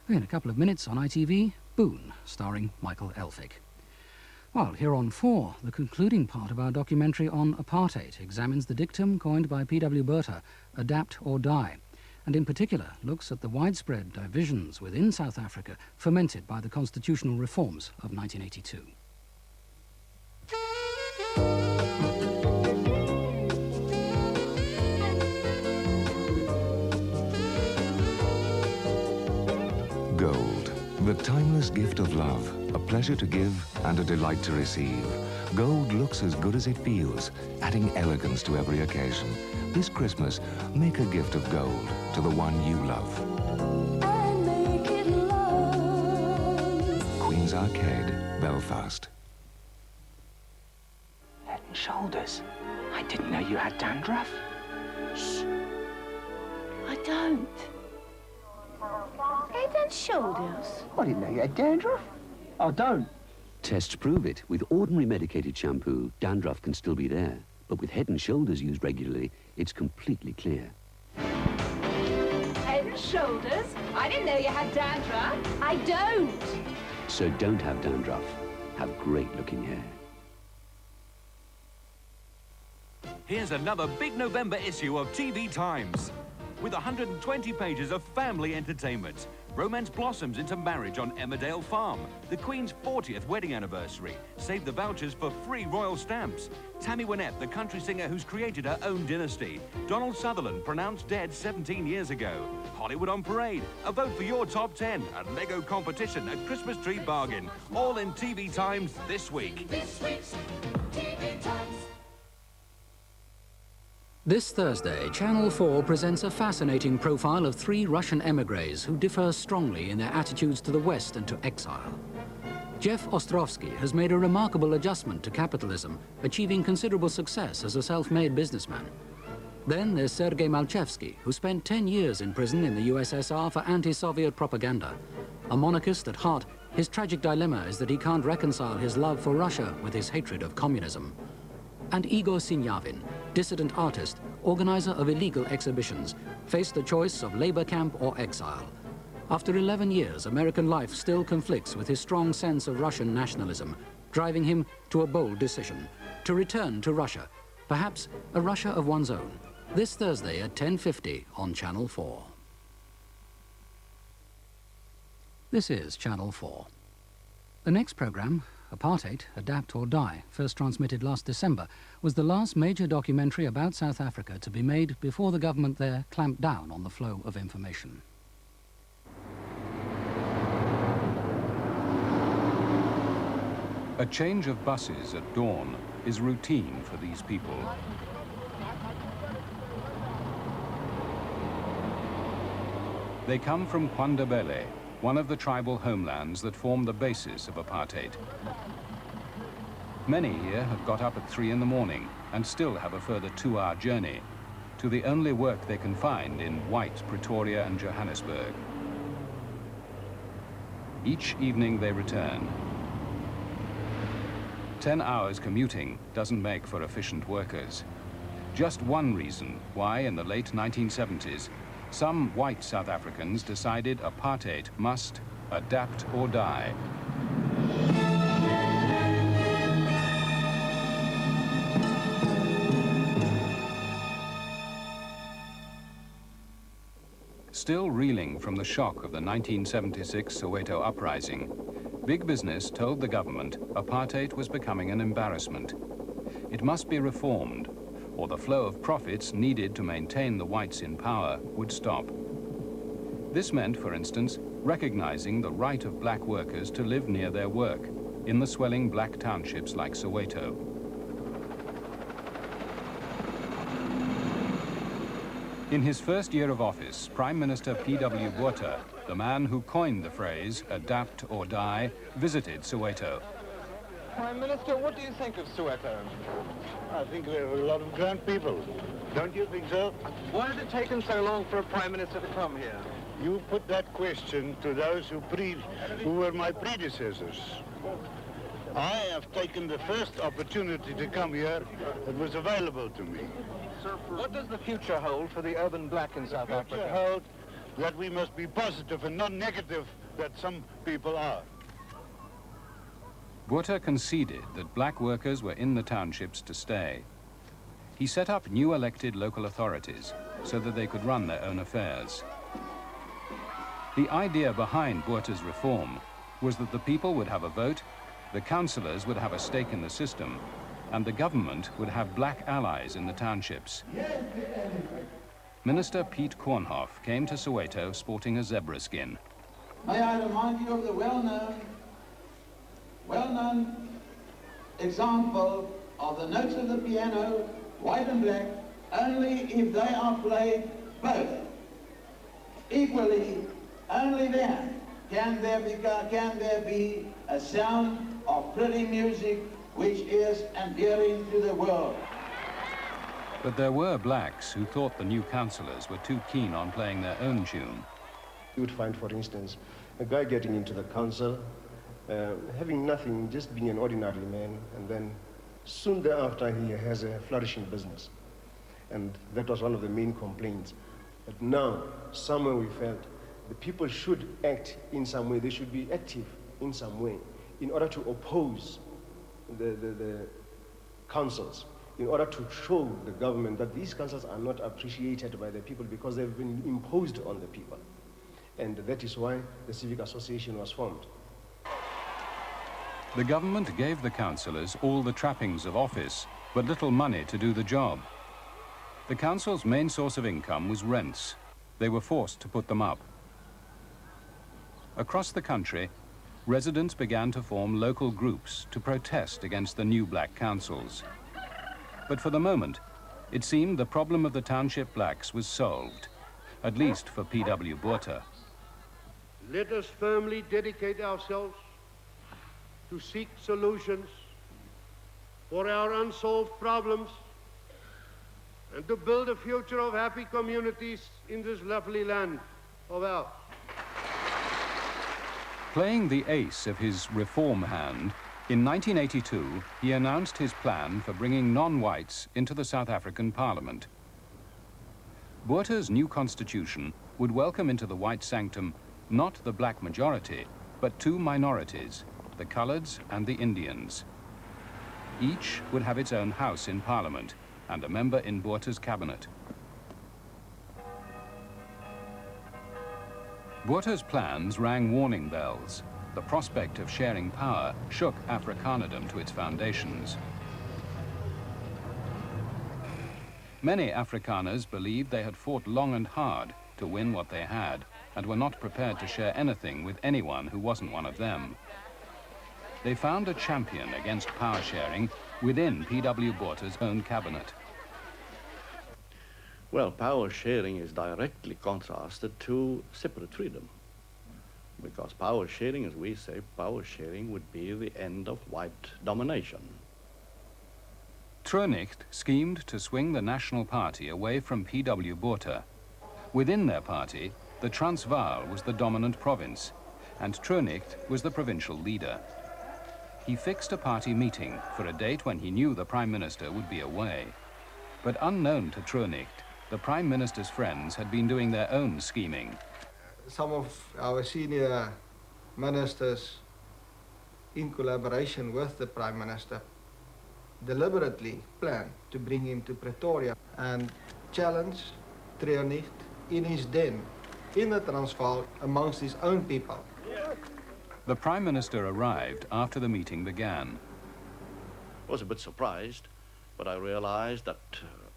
In a couple of minutes on ITV, Boone, starring Michael Elphick. While here on 4, the concluding part of our documentary on apartheid examines the dictum coined by P.W. Botha, adapt or die, and in particular looks at the widespread divisions within South Africa fomented by the constitutional reforms of 1982. Gold, the timeless gift of love, a pleasure to give and a delight to receive. Gold looks as good as it feels, adding elegance to every occasion. This Christmas, make a gift of gold to the one you love. And make it love. Queen's Arcade, Belfast. Head and Shoulders. I didn't know you had dandruff. Shh. I don't. Head and Shoulders. I didn't know you had dandruff. I don't. Tests prove it. With ordinary medicated shampoo, dandruff can still be there. But with Head and Shoulders used regularly, it's completely clear. Head and Shoulders? I didn't know you had dandruff. I don't. So don't have dandruff. Have great-looking hair. Here's another big November issue of TV Times. With 120 pages of family entertainment. Romance blossoms into marriage on Emmerdale Farm. The Queen's 40th wedding anniversary. Save the vouchers for free royal stamps. Tammy Wynette, the country singer who's created her own dynasty. Donald Sutherland, pronounced dead 17 years ago. Hollywood on Parade. A vote for your top 10. A Lego competition. A Christmas tree bargain. All in TV Times this week. This week's TV Times. This Thursday, Channel 4 presents a fascinating profile of 3 Russian emigres who differ strongly in their attitudes to the West and to exile. Jeff Ostrovsky has made a remarkable adjustment to capitalism, achieving considerable success as a self-made businessman. Then there's Sergei Malchevsky, who spent 10 years in prison in the USSR for anti-Soviet propaganda. A monarchist at heart, his tragic dilemma is that he can't reconcile his love for Russia with his hatred of communism. And Igor Sinyavin, dissident artist, organizer of illegal exhibitions, faced the choice of labor camp or exile. After 11 years, American life still conflicts with his strong sense of Russian nationalism, driving him to a bold decision, to return to Russia, perhaps a Russia of one's own. This Thursday at 10:50 on Channel 4. This is Channel 4. The next programme, Apartheid, Adapt or Die, first transmitted last December, was the last major documentary about South Africa to be made before the government there clamped down on the flow of information. A change of buses at dawn is routine for these people. They come from Kwandebele, one of the tribal homelands that form the basis of apartheid. Many here have got up at 3 in the morning and still have a further 2-hour journey to the only work they can find in White, Pretoria and Johannesburg. Each evening they return. 10 hours commuting doesn't make for efficient workers. Just one reason why in the late 1970s some white South Africans decided apartheid must adapt or die. Still reeling from the shock of the 1976 Soweto uprising, big business told the government apartheid was becoming an embarrassment. It must be reformed, or the flow of profits needed to maintain the whites in power would stop. This meant, for instance, recognizing the right of black workers to live near their work in the swelling black townships like Soweto. In his first year of office, Prime Minister P.W. Botha, the man who coined the phrase adapt or die, visited Soweto. Prime Minister, what do you think of Soweto? I think there are a lot of grand people. Don't you think so? Why has it taken so long for a Prime Minister to come here? You put that question to those who were my predecessors. I have taken the first opportunity to come here that was available to me. What does the future hold for the urban black in South Africa? The future hold that we must be positive and not negative that some people are. Botha conceded that black workers were in the townships to stay. He set up new elected local authorities so that they could run their own affairs. The idea behind Botha's reform was that the people would have a vote, the councillors would have a stake in the system, and the government would have black allies in the townships. Minister Piet Koornhof came to Soweto sporting a zebra skin. May I remind you of the well-known example of the notes of the piano, white and black, only if they are played both equally, only then can there be a sound of pretty music which is endearing to the world. But there were blacks who thought the new councillors were too keen on playing their own tune. You would find, for instance, a guy getting into the council, having nothing, just being an ordinary man, and then soon thereafter he has a flourishing business. And that was one of the main complaints. But now, somewhere we felt the people should act in some way, they should be active in some way in order to oppose the councils, in order to show the government that these councils are not appreciated by the people because they've been imposed on the people. And that is why the civic association was formed. The government gave the councillors all the trappings of office, but little money to do the job. The council's main source of income was rents. They were forced to put them up. Across the country, residents began to form local groups to protest against the new black councils. But for the moment, it seemed the problem of the township blacks was solved, at least for P.W. Botha. Let us firmly dedicate ourselves to seek solutions for our unsolved problems and to build a future of happy communities in this lovely land of ours. Playing the ace of his reform hand, in 1982, he announced his plan for bringing non-whites into the South African Parliament. Botha's new constitution would welcome into the white sanctum not the black majority, but two minorities, the Coloureds and the Indians. Each would have its own house in Parliament and a member in Botha's cabinet. Botha's plans rang warning bells. The prospect of sharing power shook Afrikanerdom to its foundations. Many Afrikaners believed they had fought long and hard to win what they had and were not prepared to share anything with anyone who wasn't one of them. They found a champion against power sharing within P.W. Botha's own cabinet. Well, power sharing is directly contrasted to separate freedom. Because power sharing, as we say, power sharing would be the end of white domination. Troonicht schemed to swing the National Party away from P.W. Botha. Within their party, the Transvaal was the dominant province, and Troonicht was the provincial leader. He fixed a party meeting for a date when he knew the Prime Minister would be away. But unknown to Troonicht, the Prime Minister's friends had been doing their own scheming. Some of our senior ministers, in collaboration with the Prime Minister, deliberately planned to bring him to Pretoria and challenge Troonicht in his den, in the Transvaal, amongst his own people. The Prime Minister arrived after the meeting began. I was a bit surprised, but I realized that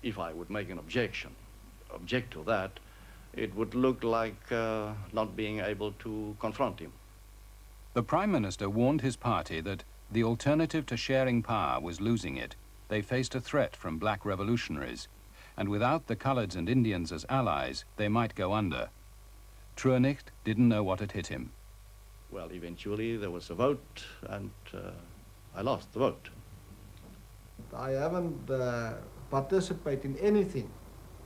if I would make an object to that, it would look like not being able to confront him. The Prime Minister warned his party that the alternative to sharing power was losing it. They faced a threat from black revolutionaries, and without the Coloureds and Indians as allies, they might go under. Troonicht didn't know what had hit him. Well, eventually there was a vote, and I lost the vote. I haven't participated in anything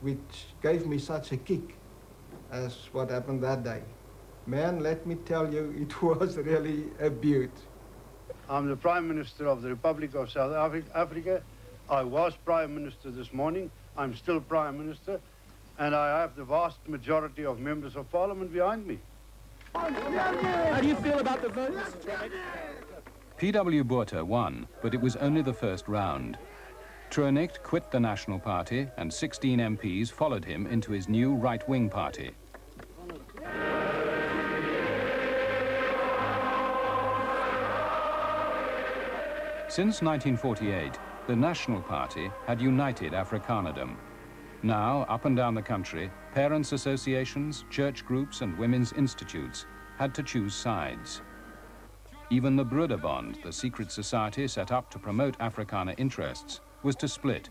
which gave me such a kick as what happened that day. Man, let me tell you, it was really a beaut. I'm the Prime Minister of the Republic of South Africa. I was Prime Minister this morning. I'm still Prime Minister. And I have the vast majority of members of parliament behind me. How do you feel about the vote, Mr. Chairman? P.W. Botha won, but it was only the first round. Troenecht quit the National Party and 16 MPs followed him into his new right-wing party. Since 1948, the National Party had united Afrikanerdom. Now, up and down the country, parents' associations, church groups and women's institutes had to choose sides. Even the Broederbond, the secret society set up to promote Afrikaner interests, was to split,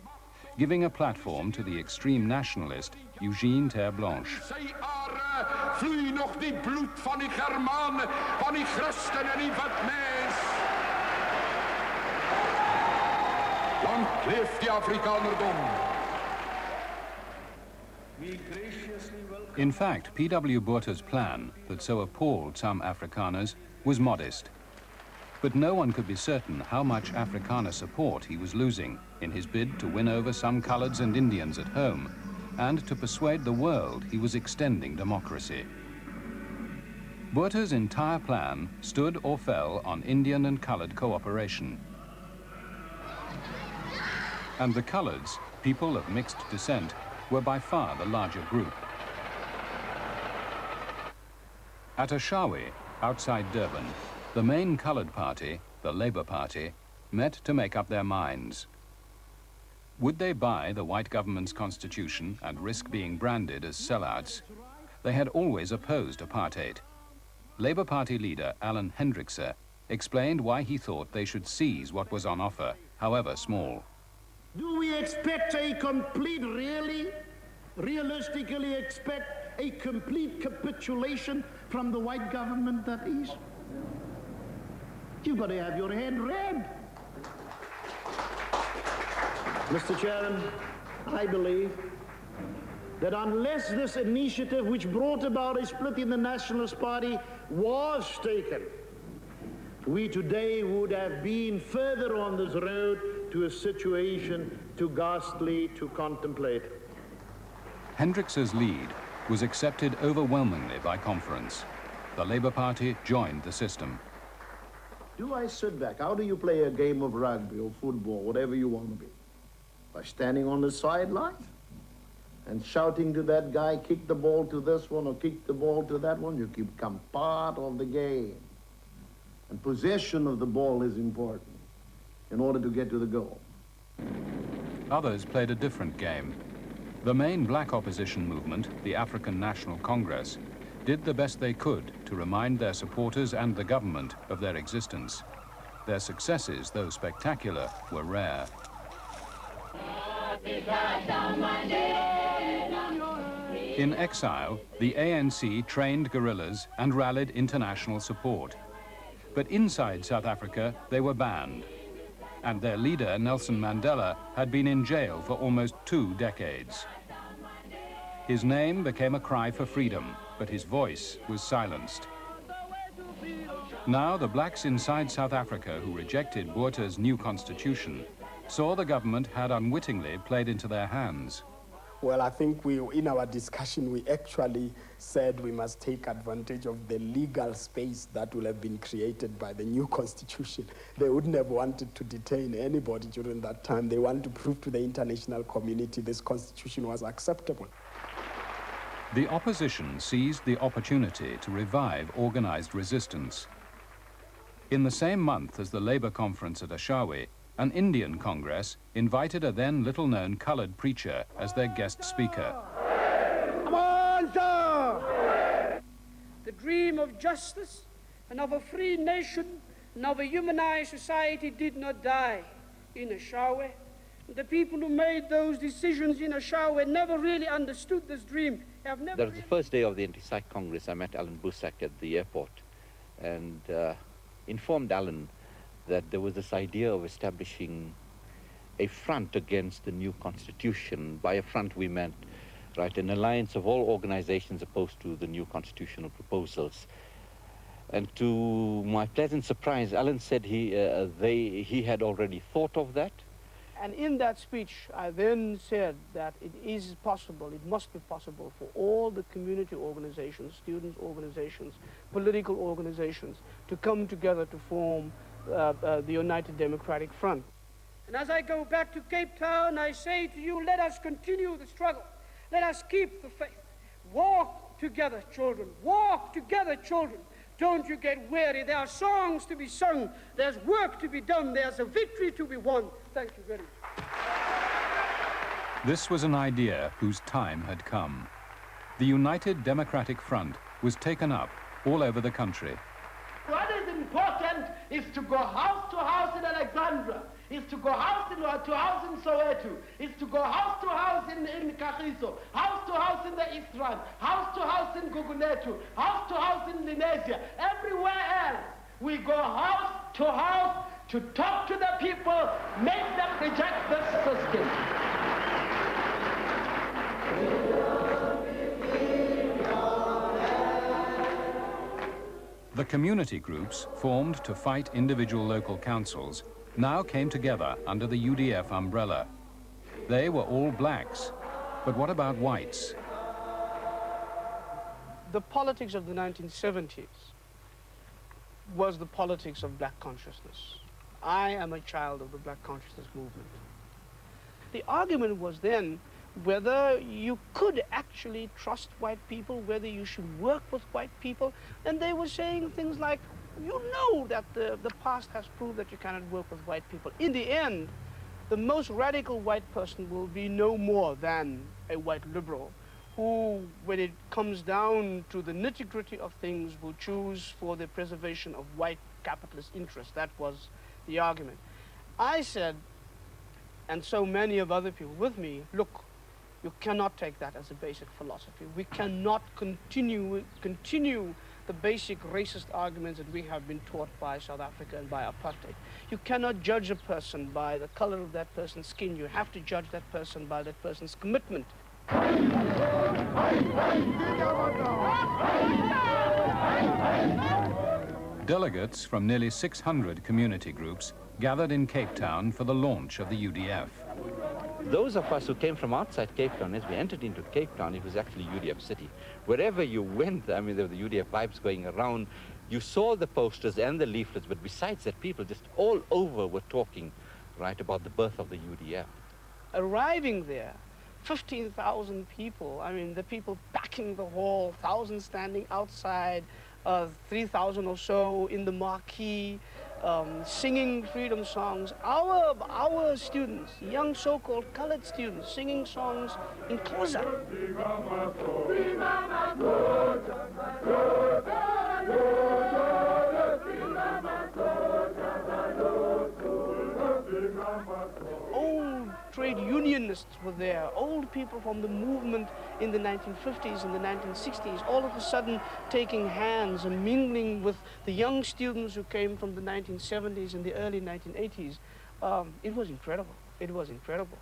giving a platform to the extreme nationalist Eugene Ter-Blanche. Vloei nog die bloed van die Germanen, van die Christen en die Witmens. Lang leef die Afrikanerdom. In fact, P.W. Botha's plan, that so appalled some Afrikaners, was modest. But no one could be certain how much Afrikaner support he was losing in his bid to win over some coloureds and Indians at home, and to persuade the world he was extending democracy. Botha's entire plan stood or fell on Indian and coloured cooperation. And the coloureds, people of mixed descent, were by far the larger group. At Ashawe, outside Durban, the main coloured party, the Labour Party, met to make up their minds. Would they buy the white government's constitution and risk being branded as sellouts? They had always opposed apartheid. Labour Party leader Alan Hendrikse explained why he thought they should seize what was on offer, however small. Do we expect a complete, realistically expect a complete capitulation from the white government that is? You've got to have your head read. Mr. Chairman, I believe that unless this initiative which brought about a split in the Nationalist Party was taken, we today would have been further on this road to a situation too ghastly to contemplate. Hendrikse's lead was accepted overwhelmingly by conference. The Labour Party joined the system. Do I sit back? How do you play a game of rugby or football, whatever you want to be? By standing on the sidelines and shouting to that guy, kick the ball to this one or kick the ball to that one? You become part of the game. And possession of the ball is important in order to get to the goal. Others played a different game. The main black opposition movement, the African National Congress, did the best they could to remind their supporters and the government of their existence. Their successes, though spectacular, were rare. In exile, the ANC trained guerrillas and rallied international support. But inside South Africa, they were banned. And their leader, Nelson Mandela, had been in jail for almost 2 decades. His name became a cry for freedom, but his voice was silenced. Now the blacks inside South Africa who rejected Botha's new constitution saw the government had unwittingly played into their hands. Well, I think in our discussion, we actually said we must take advantage of the legal space that will have been created by the new constitution. They wouldn't have wanted to detain anybody during that time. They wanted to prove to the international community this constitution was acceptable. The opposition seized the opportunity to revive organized resistance. In the same month as the Labour conference at Ashawe, an Indian Congress invited a then little-known coloured preacher as their guest speaker. Come on, sir! The dream of justice and of a free nation and of a humanized society did not die in Ashawe. The people who made those decisions in Ashawe never really understood this dream. That was the first day of the Anti-Psych Congress. I met Alan Busak at the airport and informed Alan that there was this idea of establishing a front against the new constitution. By a front we meant, right, an alliance of all organizations opposed to the new constitutional proposals. And to my pleasant surprise, Alan said he had already thought of that, And in that speech, I then said that it is possible, it must be possible for all the community organizations, student organizations, political organizations to come together to form the United Democratic Front. And as I go back to Cape Town, I say to you, let us continue the struggle. Let us keep the faith. Walk together, children. Walk together, children. Don't you get weary. There are songs to be sung. There's work to be done. There's a victory to be won. Thank you very much. This was an idea whose time had come. The United Democratic Front was taken up all over the country. What is important is to go house to house in Alexandra, is to go house to house in Soweto, is to go house to house in Kagiso, house to house in the East Rand, house to house in Guguletu, house to house in Lenasia, everywhere else. We go house to talk to the people, make them reject this system. The community groups formed to fight individual local councils now came together under the UDF umbrella. They were all blacks, but what about whites? The politics of the 1970s was the politics of black consciousness. I am a child of the black consciousness movement. The argument was then whether you could actually trust white people, whether you should work with white people, and they were saying things like, you know that the past has proved that you cannot work with white people. In the end, the most radical white person will be no more than a white liberal who, when it comes down to the nitty-gritty of things, will choose for the preservation of white capitalist interests. That was the argument. I said, and so many of other people with me, look, you cannot take that as a basic philosophy. We cannot continue the basic racist arguments that we have been taught by South Africa and by apartheid. You cannot judge a person by the color of that person's skin. You have to judge that person by that person's commitment. Delegates from nearly 600 community groups gathered in Cape Town for the launch of the UDF. Those of us who came from outside Cape Town, as we entered into Cape Town, it was actually UDF city. Wherever you went, I mean, there were the UDF vibes going around. You saw the posters and the leaflets, but besides that, people just all over were talking, right, about the birth of the UDF. Arriving there, 15,000 people, I mean, the people packing the hall, thousands standing outside, 3,000 or so in the marquee, singing freedom songs. Our students, young so-called colored students, singing songs in Xhosa. Old trade unionists were there, old people from the movement in the 1950s and the 1960s, all of a sudden taking hands and mingling with the young students who came from the 1970s and the early 1980s. It was incredible. It was incredible.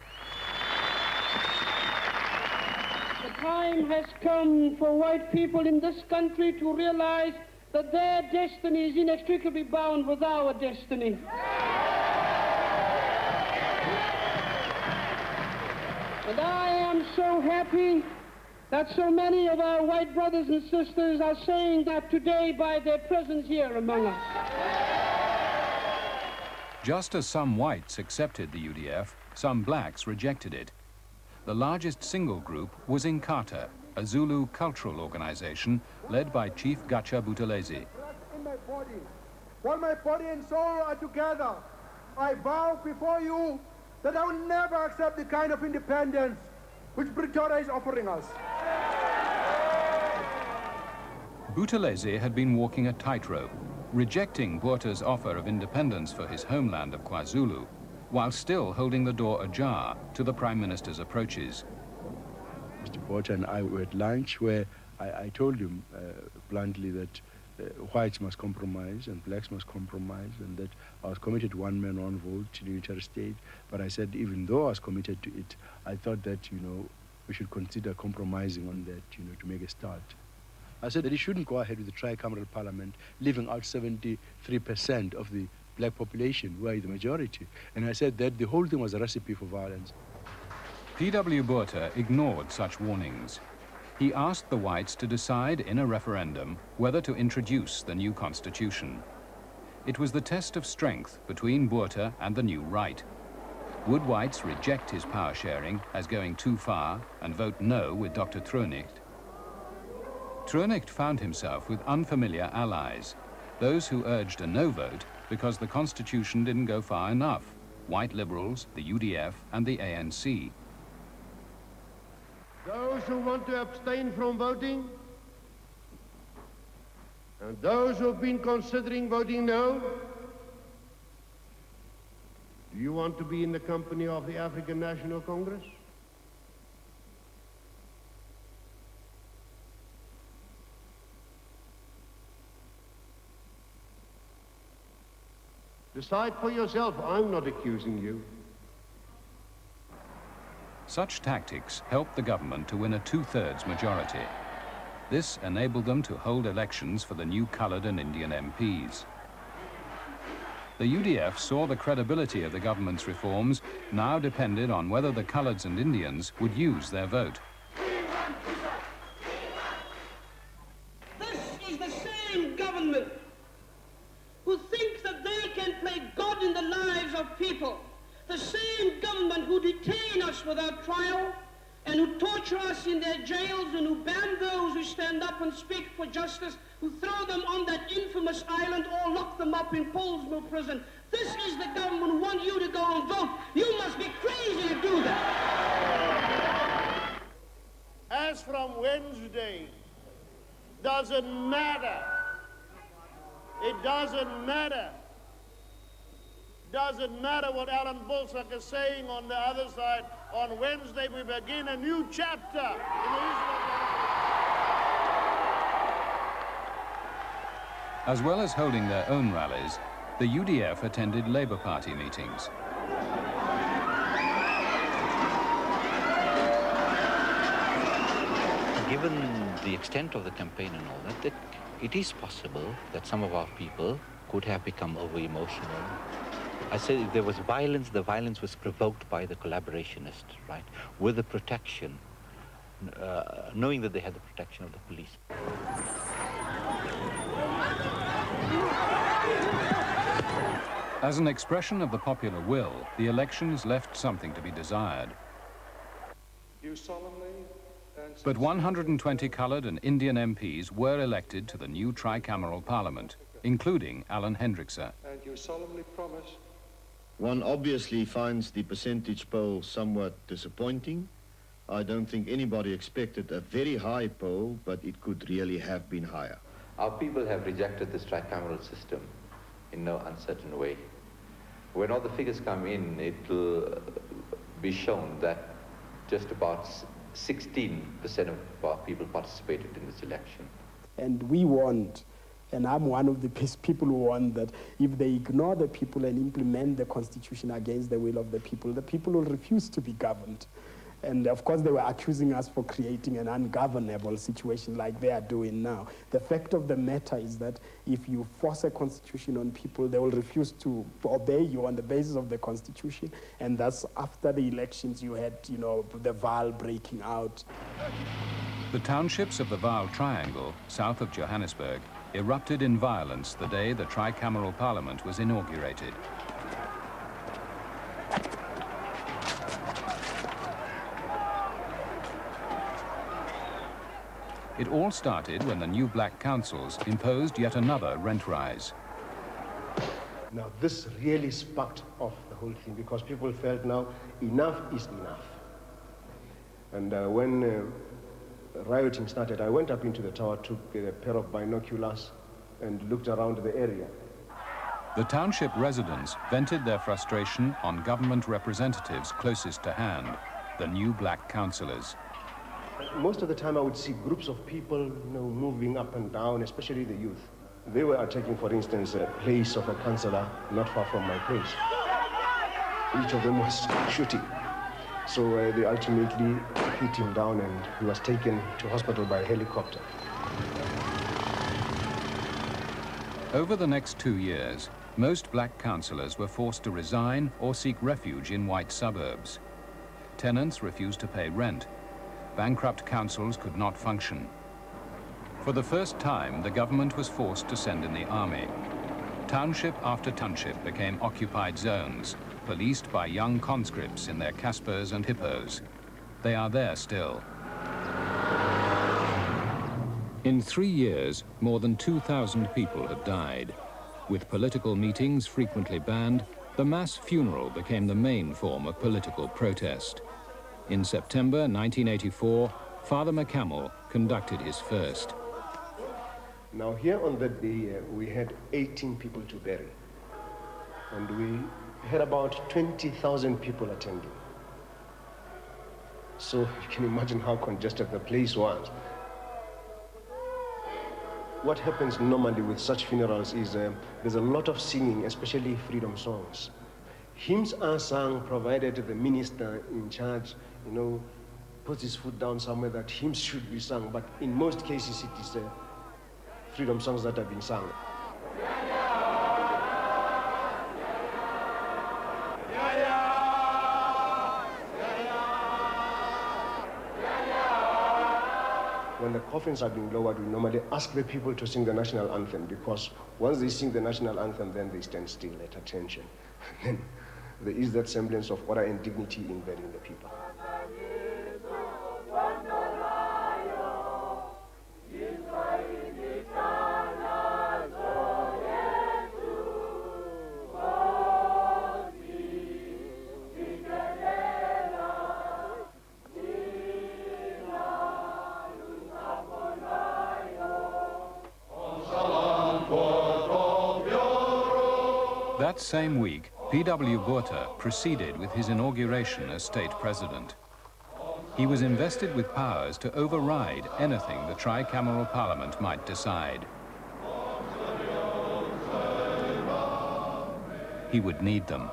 The time has come for white people in this country to realize that their destiny is inextricably bound with our destiny. And I am so happy that so many of our white brothers and sisters are saying that today by their presence here among us. Just as some whites accepted the UDF, some blacks rejected it. The largest single group was Inkatha, a Zulu cultural organization led by Chief Gacha Buthelezi. In my body, while my body and soul are together, I vow before you that I will never accept the kind of independence which Pretoria is offering us. Buthelezi had been walking a tightrope, rejecting Botha's offer of independence for his homeland of KwaZulu, while still holding the door ajar to the Prime Minister's approaches. Mr. Botha and I were at lunch where I told him bluntly that whites must compromise and blacks must compromise, and that I was committed to one man, one vote in a unitary state. But I said, even though I was committed to it, I thought that, we should consider compromising on that, to make a start. I said that he shouldn't go ahead with the tricameral parliament, leaving out 73% of the black population, who are the majority. And I said that the whole thing was a recipe for violence. P.W. Botha ignored such warnings. He asked the whites to decide in a referendum whether to introduce the new constitution. It was the test of strength between Botha and the new right. Would whites reject his power sharing as going too far and vote no with Dr. Troonicht? Troonicht found himself with unfamiliar allies, those who urged a no vote because the constitution didn't go far enough: white liberals, the UDF and the ANC. Those who want to abstain from voting, and those who have been considering voting no, do you want to be in the company of the African National Congress? Decide for yourself. I'm not accusing you. Such tactics helped the government to win a two-thirds majority. This enabled them to hold elections for the new coloured and Indian MPs. The UDF saw the credibility of the government's reforms now depended on whether the coloureds and Indians would use their vote. This is the same government who thinks that they can play God in the lives of people. The same government who detain us without trial and who torture us in their jails and who ban those who stand up and speak for justice, who throw them on that infamous island or lock them up in Pollsmoor prison. This is the government who want you to go and vote. You must be crazy to do that. As from Wednesday, doesn't matter. It doesn't matter. Doesn't matter what Alan Bullock is saying on the other side. On Wednesday, we begin a new chapter in Israel. As well as holding their own rallies, the UDF attended Labour Party meetings. Given the extent of the campaign and all that, it is possible that some of our people could have become over-emotional. I say if there was violence, the violence was provoked by the collaborationists, right? With the protection, knowing that they had the protection of the police. As an expression of the popular will, the elections left something to be desired. You solemnly But 120 coloured and Indian MPs were elected to the new tricameral parliament, including Alan Hendrikse. And you solemnly promise. One obviously finds the percentage poll somewhat disappointing. I don't think anybody expected a very high poll, but it could really have been higher. Our people have rejected this tricameral system in no uncertain way. When all the figures come in, it will be shown that just about 16% of our people participated in this election. And we want, and I'm one of the people who want that if they ignore the people and implement the constitution against the will of the people will refuse to be governed. And of course they were accusing us for creating an ungovernable situation like they are doing now. The fact of the matter is that if you force a constitution on people, they will refuse to obey you on the basis of the constitution. And that's after the elections you had, the Vaal breaking out. The townships of the Vaal Triangle, south of Johannesburg, erupted in violence the day the tricameral parliament was inaugurated. It all started when the new black councils imposed yet another rent rise. Now this really sparked off the whole thing because people felt now enough is enough. And when rioting started, I went up into the tower, took a pair of binoculars and looked around the area. The township residents vented their frustration on government representatives closest to hand, the new black councillors. Most of the time I would see groups of people moving up and down, especially the youth. They were attacking, for instance, a place of a councillor not far from my place. Each of them was shooting. So they ultimately hit him down and he was taken to hospital by helicopter. Over the next 2 years, Most black councillors were forced to resign or seek refuge in white suburbs. Tenants refused to pay rent. Bankrupt councils could not function. For the first time, the government was forced to send in the army. Township after township became occupied zones, policed by young conscripts in their Caspers and Hippos. They are there still. In 3 years, more than 2,000 people had died. With political meetings frequently banned, the mass funeral became the main form of political protest. In September 1984, Father McCamel conducted his first. Now here on that day, we had 18 people to bury. And we had about 20,000 people attending. So you can imagine how congested the place was. What happens normally with such funerals is there's a lot of singing, especially freedom songs. Hymns are sung provided the minister in charge, puts his foot down somewhere that hymns should be sung, but in most cases it is freedom songs that are being sung. When the coffins are being lowered, we normally ask the people to sing the national anthem, because once they sing the national anthem, then they stand still at attention. Then there is that semblance of order and dignity in burying the people. That same week, P.W. Botha proceeded with his inauguration as state president. He was invested with powers to override anything the tricameral parliament might decide. He would need them.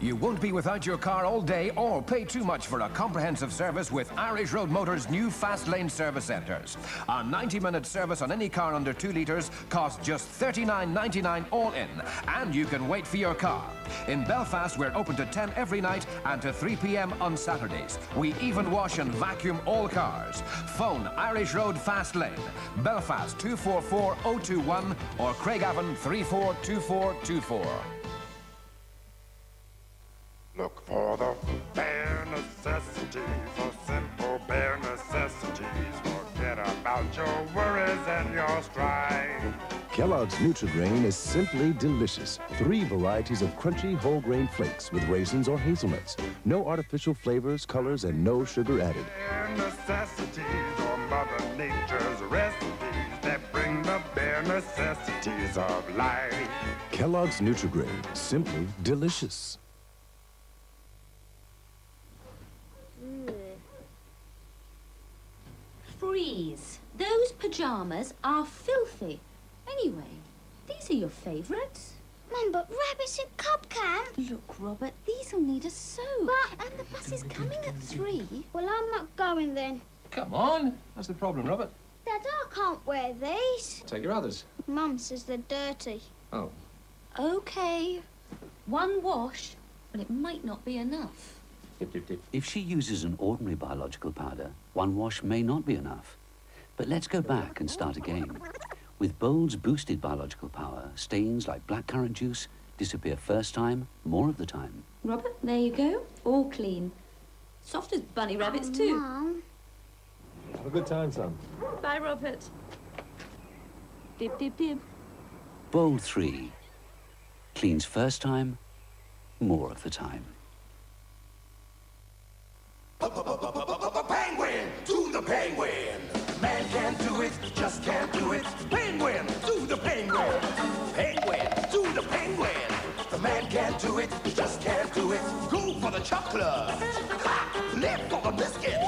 You won't be without your car all day or pay too much for a comprehensive service with Irish Road Motors' new fast lane service centres. A 90-minute service on any car under 2 litres costs just $39.99 all in, and you can wait for your car. In Belfast, we're open to 10 every night and to 3 p.m. on Saturdays. We even wash and vacuum all cars. Phone Irish Road Fast Lane, Belfast 244-021 or Craigavon 342424. Look for the bare necessities, the simple bare necessities. Forget about your worries and your strife. Kellogg's Nutri-Grain is simply delicious. 3 varieties of crunchy whole grain flakes with raisins or hazelnuts. No artificial flavors, colors, and no sugar added. Bare necessities or Mother Nature's recipes that bring the bare necessities of life. Kellogg's Nutri-Grain, simply delicious. Freeze. Those pajamas are filthy. Anyway, these are your favourites. Mum, but rabbits at cub camp. Look, Robert, these will need a soak. But... And the bus is coming at 3. Well, I'm not going then. Come on. That's the problem, Robert. Dad, I can't wear these. Take your others. Mum says they're dirty. Oh. OK. 1 wash, but it might not be enough. Dip, dip, dip. If she uses an ordinary biological powder, 1 wash may not be enough. But let's go back and start again. With Bold's boosted biological power, stains like blackcurrant juice disappear first time, more of the time. Robert, there you go. All clean. Soft as bunny rabbits, too. Mum. Have a good time, son. Bye, Robert. Dib, dib, dib. Bold 3. Cleans first time, more of the time. Penguin, do the penguin. Man can't do it, just can't do it. Penguin, do the penguin. Penguin, do the penguin. The man can't do it, just can't do it. Go for the chocolate. Live for the biscuit.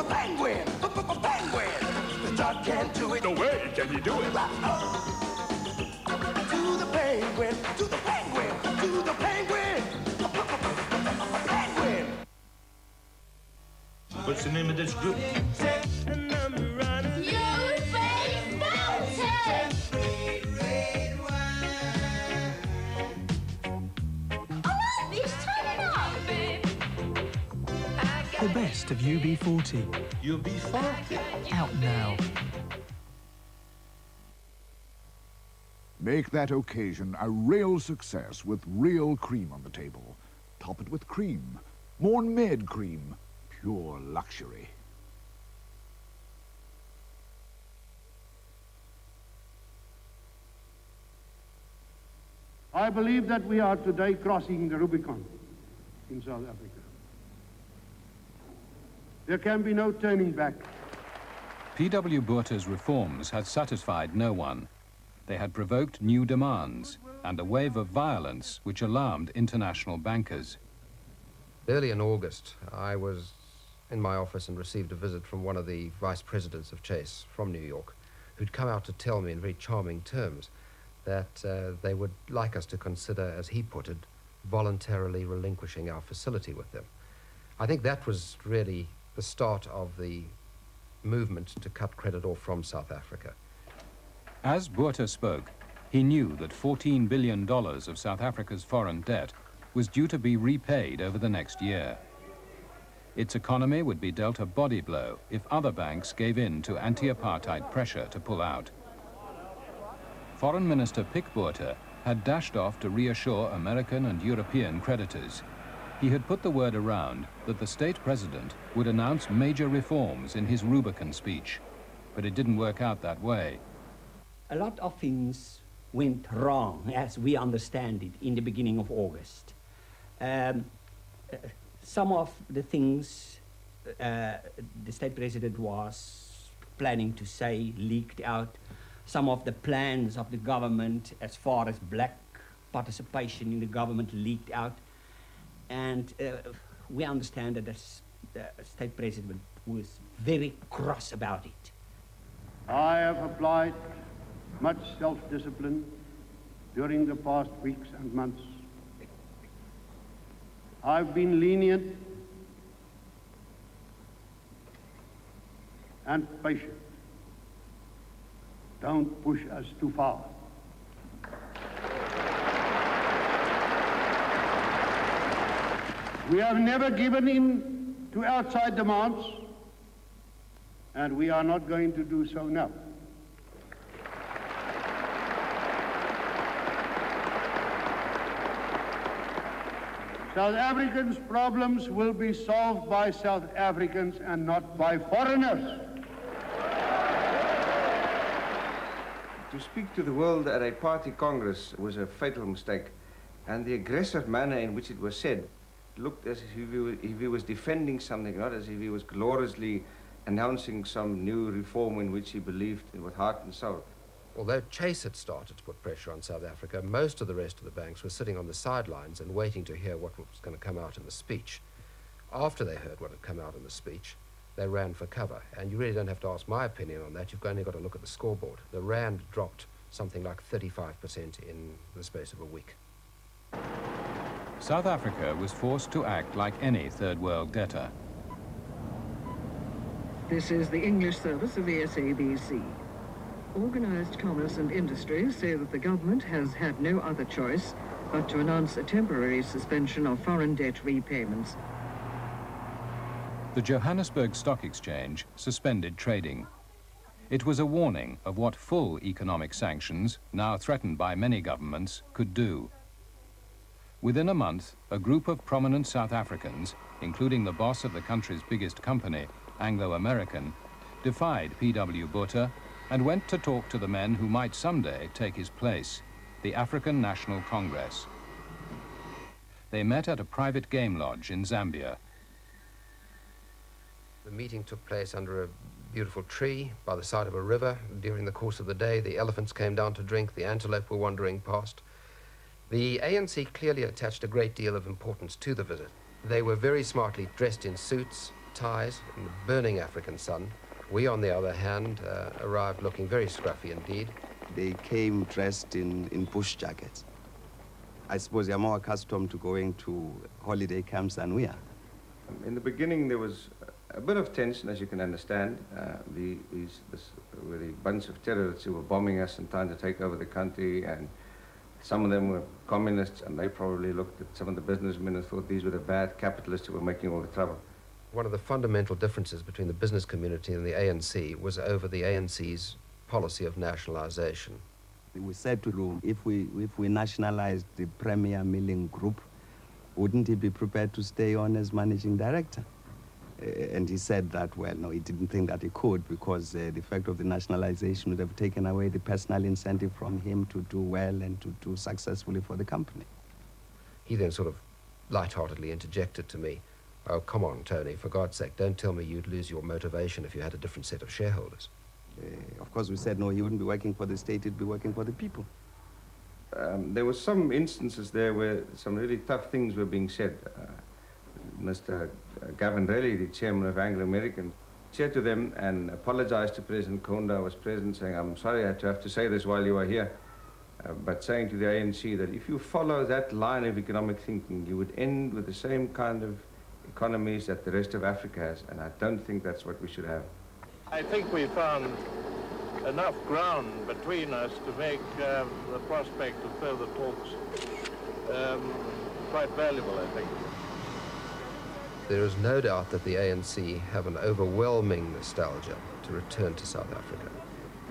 Penguin, penguin. The dog can't do it. No way can you do it. Do the penguin, do the penguin, do the penguin. But That's the name of this group. The best of UB40. UB40? Out now. Make that occasion a real success with real cream on the table. Top it with cream. Morn-made cream. Pure luxury. I believe that we are today crossing the Rubicon in South Africa. There can be no turning back. P.W. Botha's reforms had satisfied no one. They had provoked new demands and a wave of violence which alarmed international bankers. Early in August, I was in my office and received a visit from one of the vice presidents of Chase from New York, who'd come out to tell me in very charming terms that they would like us to consider, as he put it, voluntarily relinquishing our facility with them. I think that was really the start of the movement to cut credit off from South Africa. As Botha spoke, he knew that $14 billion of South Africa's foreign debt was due to be repaid over the next year. Its economy would be dealt a body blow if other banks gave in to anti-apartheid pressure to pull out. Foreign Minister Pick Botha had dashed off to reassure American and European creditors. He had put the word around that the state president would announce major reforms in his Rubicon speech, but it didn't work out that way. A lot of things went wrong, as we understand it, in the beginning of August. Some of the things the state president was planning to say leaked out. Some of the plans of the government as far as black participation in the government leaked out. And we understand that the state president was very cross about it. I have applied much self-discipline during the past weeks and months. I've been lenient and patient. Don't push us too far. We have never given in to outside demands, and we are not going to do so now. South Africans' problems will be solved by South Africans and not by foreigners. To speak to the world at a party congress was a fatal mistake, and the aggressive manner in which it was said looked as if he was defending something, not as if he was gloriously announcing some new reform in which he believed with heart and soul. Although Chase had started to put pressure on South Africa, most of the rest of the banks were sitting on the sidelines and waiting to hear what was going to come out in the speech. After they heard what had come out in the speech, they ran for cover. And you really don't have to ask my opinion on that. You've only got to look at the scoreboard. The rand dropped something like 35% in the space of a week. South Africa was forced to act like any third world debtor. This is the English service of the SABC. Organised commerce and industry say that the government has had no other choice but to announce a temporary suspension of foreign debt repayments. The Johannesburg Stock Exchange suspended trading. It was a warning of what full economic sanctions, now threatened by many governments, could do. Within a month, a group of prominent South Africans, including the boss of the country's biggest company, Anglo-American, defied P.W. Botha and went to talk to the men who might someday take his place, the African National Congress. They met at a private game lodge in Zambia. The meeting took place under a beautiful tree by the side of a river. During the course of the day, the elephants came down to drink, the antelope were wandering past. The ANC clearly attached a great deal of importance to the visit. They were very smartly dressed in suits, ties, in the burning African sun. We, on the other hand, arrived looking very scruffy indeed. They came dressed in bush jackets. I suppose they're more accustomed to going to holiday camps than we are. In the beginning, there was A bit of tension, as you can understand. This were the bunch of terrorists who were bombing us and trying to take over the country, and some of them were communists, and they probably looked at some of the businessmen and thought these were the bad capitalists who were making all the trouble. One of the fundamental differences between the business community and the ANC was over the ANC's policy of nationalization. We said to him, if we nationalized the Premier Milling Group, wouldn't he be prepared to stay on as managing director? And he said that, well, no, he didn't think that he could, because the effect of the nationalization would have taken away the personal incentive from him to do well and to do successfully for the company. He then sort of lightheartedly interjected to me, "Oh, come on, Tony, for God's sake, don't tell me you'd lose your motivation if you had a different set of shareholders." Of course, we said, no, he wouldn't be working for the state, he'd be working for the people. There were some instances there where some really tough things were being said. Mr. Gavin Relly, the chairman of Anglo-American, said to them and apologized to President Konda. I was present, saying, "I'm sorry I had to have to say this while you are here," but saying to the ANC that if you follow that line of economic thinking, you would end with the same kind of economies that the rest of Africa has, and I don't think that's what we should have. I think we found enough ground between us to make the prospect of further talks quite valuable, I think. There is no doubt that the ANC have an overwhelming nostalgia to return to South Africa.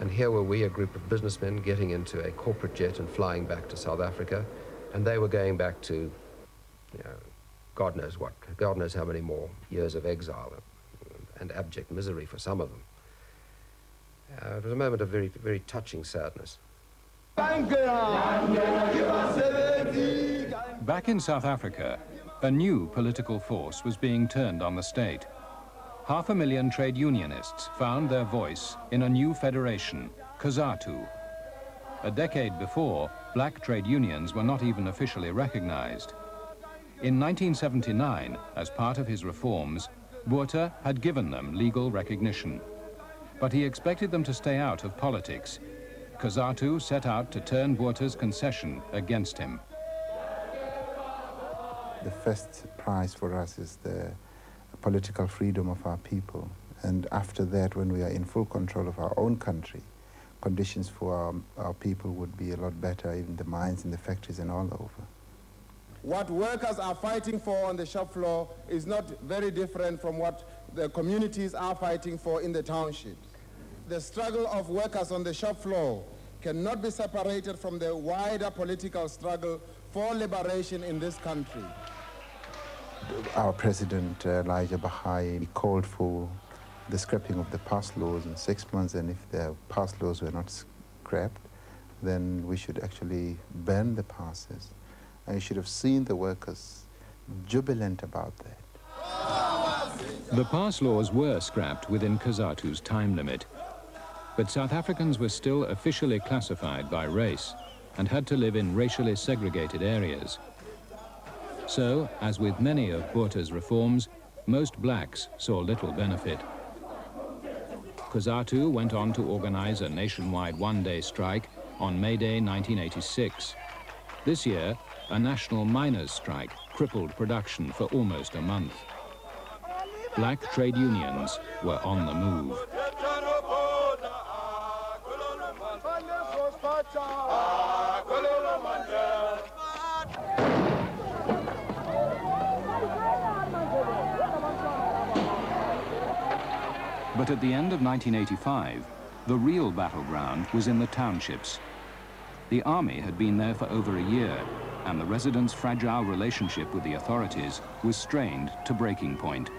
And here were we, a group of businessmen, getting into a corporate jet and flying back to South Africa, and they were going back to, you know, God knows what, God knows how many more years of exile and abject misery for some of them. It was a moment of very, very touching sadness. Back in South Africa, a new political force was being turned on the state. 500,000 trade unionists found their voice in a new federation, COSATU. A decade before, black trade unions were not even officially recognized. In 1979, as part of his reforms, Botha had given them legal recognition. But he expected them to stay out of politics. COSATU set out to turn Botha's concession against him. The first prize for us is the political freedom of our people. And after that, when we are in full control of our own country, conditions for our people would be a lot better in the mines, in the factories, and all over. What workers are fighting for on the shop floor is not very different from what the communities are fighting for in the townships. The struggle of workers on the shop floor cannot be separated from the wider political struggle for liberation in this country. Our president, Elijah Bahai, called for the scrapping of the pass laws in 6 months, and if the pass laws were not scrapped, then we should actually ban the passes. And you should have seen the workers jubilant about that. The pass laws were scrapped within COSATU's time limit, but South Africans were still officially classified by race and had to live in racially segregated areas. So, as with many of Botha's reforms, most blacks saw little benefit. COSATU went on to organize a nationwide one-day strike on May Day 1986. This year, a national miners' strike crippled production for almost a month. Black trade unions were on the move. But at the end of 1985, the real battleground was in the townships. The army had been there for over a year, and the residents' fragile relationship with the authorities was strained to breaking point.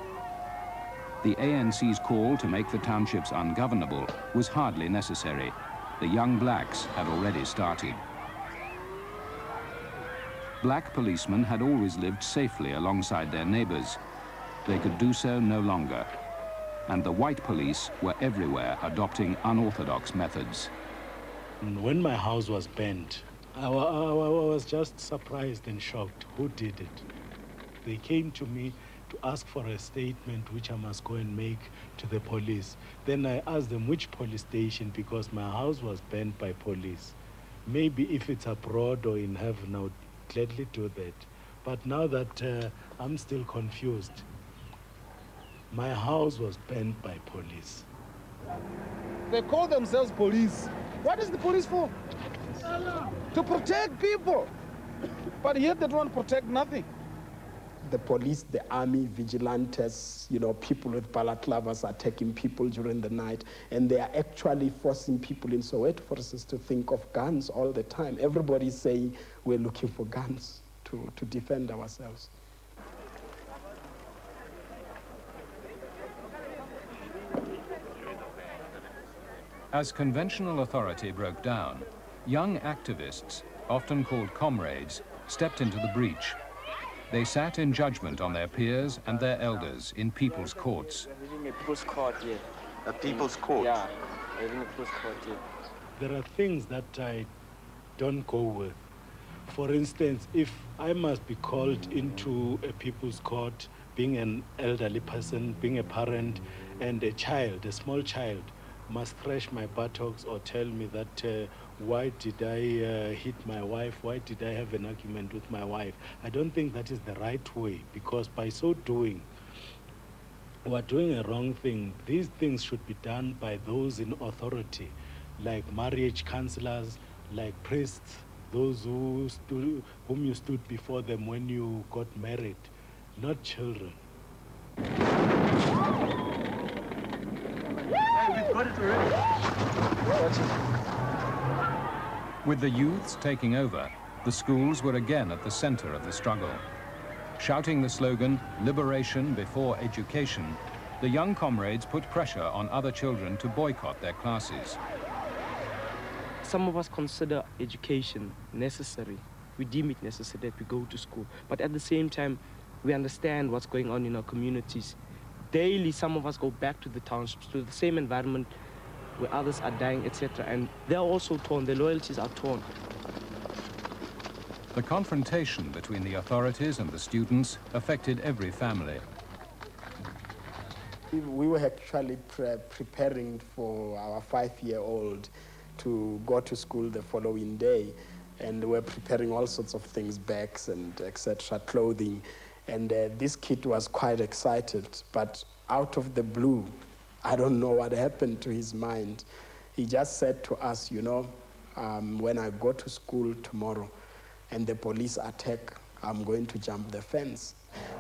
The ANC's call to make the townships ungovernable was hardly necessary. The young blacks had already started. Black policemen had always lived safely alongside their neighbors. They could do so no longer. And the white police were everywhere adopting unorthodox methods. When my house was burnt, I was just surprised and shocked. Who did it? They came to me to ask for a statement which I must go and make to the police. Then I asked them which police station, because my house was burnt by police. Maybe if it's abroad or in heaven, I would gladly do that. But now that I'm still confused. My house was burned by police. They call themselves police. What is the police for? To protect people. But yet they don't protect nothing. The police, the army, vigilantes, people with balaclavas attacking people during the night, and they are actually forcing people in Soweto forces to think of guns all the time. Everybody's saying we're looking for guns to defend ourselves. As conventional authority broke down, young activists, often called comrades, stepped into the breach. They sat in judgment on their peers and their elders in people's courts. We're having a people's court here. A people's court? Yeah, we're having a people's court here. There are things that I don't go with. For instance, if I must be called into a people's court, being an elderly person, being a parent, and a child, a small child, must thrash my buttocks or tell me that why did I hit my wife, why did I have an argument with my wife. I don't think that is the right way, because by so doing, we're doing a wrong thing. These things should be done by those in authority, like marriage counselors, like priests, those whom you stood before them when you got married, not children. We've got it already. With the youths taking over, the schools were again at the center of the struggle. Shouting the slogan, "Liberation before education," the young comrades put pressure on other children to boycott their classes. Some of us consider education necessary. We deem it necessary that we go to school. But at the same time, we understand what's going on in our communities. Daily, some of us go back to the townships, to the same environment where others are dying, etc. And they're also torn, their loyalties are torn. The confrontation between the authorities and the students affected every family. We were actually preparing for our 5-year-old to go to school the following day. And we're preparing all sorts of things, bags and etc., clothing. And this kid was quite excited, but out of the blue, I don't know what happened to his mind. He just said to us, when I go to school tomorrow and the police attack, I'm going to jump the fence.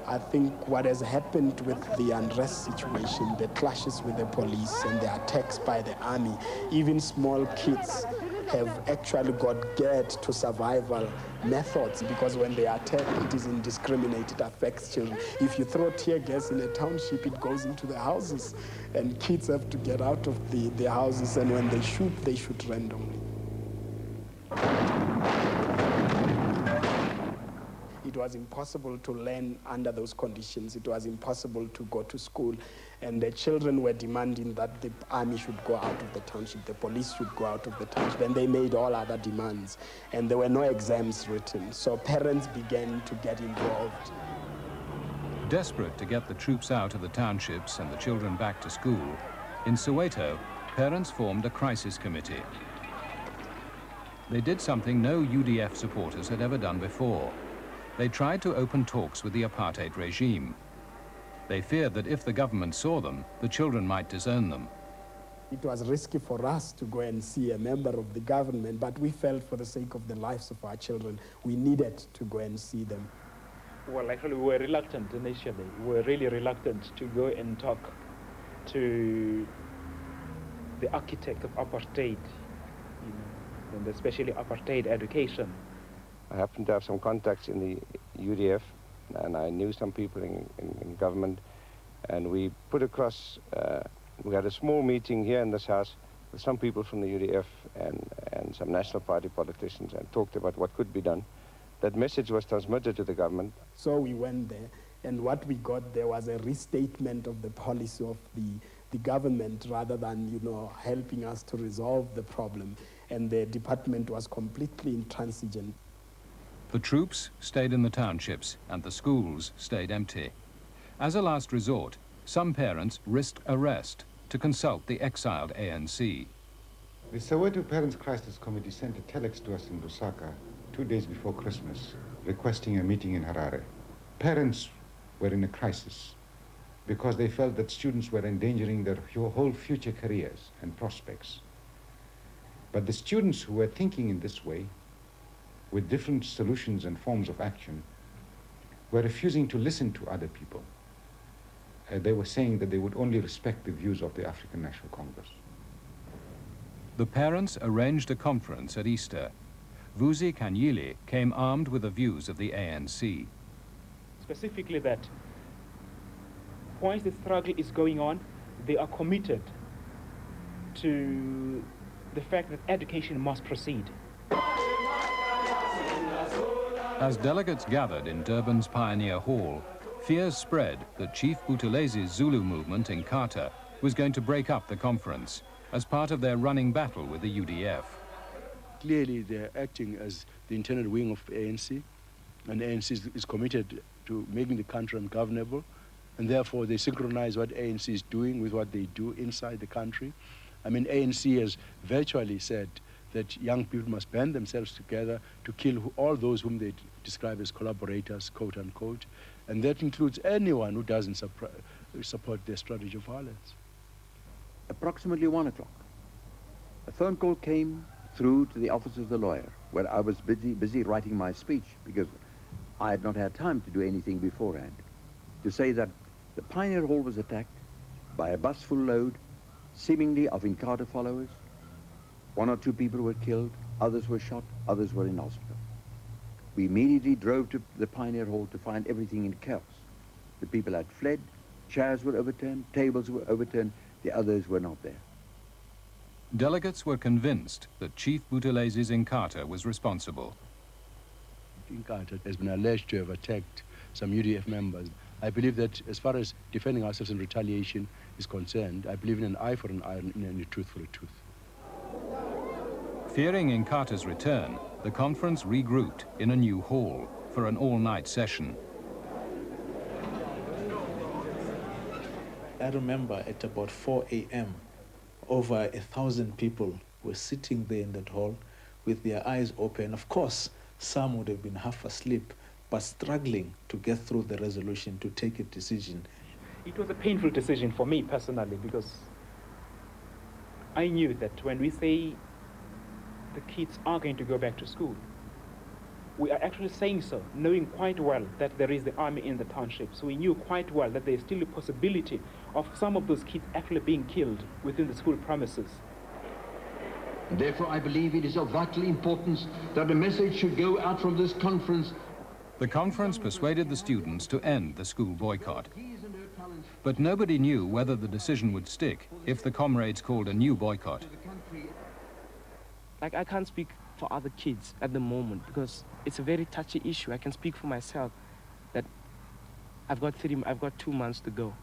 I think what has happened with the unrest situation, the clashes with the police and the attacks by the army, even small kids have actually got geared to survival methods, because when they attack, it is indiscriminate, it affects children. If you throw tear gas in a township, it goes into the houses, and kids have to get out of the houses, and when they shoot randomly. It was impossible to learn under those conditions. It was impossible to go to school. And the children were demanding that the army should go out of the township, the police should go out of the township, and they made all other demands. And there were no exams written. So parents began to get involved. Desperate to get the troops out of the townships and the children back to school, in Soweto, parents formed a crisis committee. They did something no UDF supporters had ever done before. They tried to open talks with the apartheid regime. They feared that if the government saw them, the children might disown them. It was risky for us to go and see a member of the government, but we felt for the sake of the lives of our children, we needed to go and see them. Well, actually, we were reluctant initially. We were really reluctant to go and talk to the architect of apartheid, and especially apartheid education. I happened to have some contacts in the UDF, and I knew some people in government, and we put across, we had a small meeting here in this house with some people from the UDF and some National Party politicians, and talked about what could be done. That message was transmitted to the government. So we went there, and what we got there was a restatement of the policy of the government, rather than, helping us to resolve the problem. And the department was completely intransigent. The troops stayed in the townships and the schools stayed empty. As a last resort, some parents risked arrest to consult the exiled ANC. The Soweto Parents Crisis Committee sent a telex to us in Lusaka 2 days before Christmas, requesting a meeting in Harare. Parents were in a crisis. because they felt that students were endangering their whole future careers and prospects. But the students who were thinking in this way, with different solutions and forms of action, were refusing to listen to other people. They were saying that they would only respect the views of the African National Congress. The parents arranged a conference at Easter. Vusi Kanyile came armed with the views of the ANC. Specifically that once the struggle is going on, they are committed to the fact that education must proceed. As delegates gathered in Durban's Pioneer Hall, fears spread that Chief Buthelez's Zulu movement in Inkatha was going to break up the conference as part of their running battle with the UDF. Clearly, they're acting as the internal wing of ANC, and ANC is committed to making the country ungovernable, and therefore they synchronize what ANC is doing with what they do inside the country. I mean, ANC has virtually said that young people must band themselves together to kill all those whom they describe as collaborators, quote unquote, and that includes anyone who doesn't support their strategy of violence. Approximately 1 o'clock, a phone call came through to the office of the lawyer, where I was busy writing my speech because I had not had time to do anything beforehand, to say that the Pioneer Hall was attacked by a bus full load, seemingly of Inkatha followers. 1 or 2 people were killed, others were shot, others were in hospital. We immediately drove to the Pioneer Hall to find everything in chaos. The people had fled, chairs were overturned, tables were overturned, the others were not there. Delegates were convinced that Chief Buthelez's Inkatha was responsible. Inkatha has been alleged to have attacked some UDF members. I believe that as far as defending ourselves in retaliation is concerned, I believe in an eye for an eye and a tooth for a tooth. Fearing Inkatha's return, the conference regrouped in a new hall for an all-night session. I remember at about 4 a.m., over 1,000 people were sitting there in that hall with their eyes open. Of course, some would have been half asleep, but struggling to get through the resolution, to take a decision. It was a painful decision for me personally, because I knew that when we say the kids are going to go back to school, we are actually saying so, knowing quite well that there is the army in the township. So we knew quite well that there is still a possibility of some of those kids actually being killed within the school premises. Therefore, I believe it is of vital importance that a message should go out from this conference. The conference persuaded the students to end the school boycott. But nobody knew whether the decision would stick if the comrades called a new boycott. Like, I can't speak for other kids at the moment because it's a very touchy issue. I can speak for myself that I've got 2 months to go.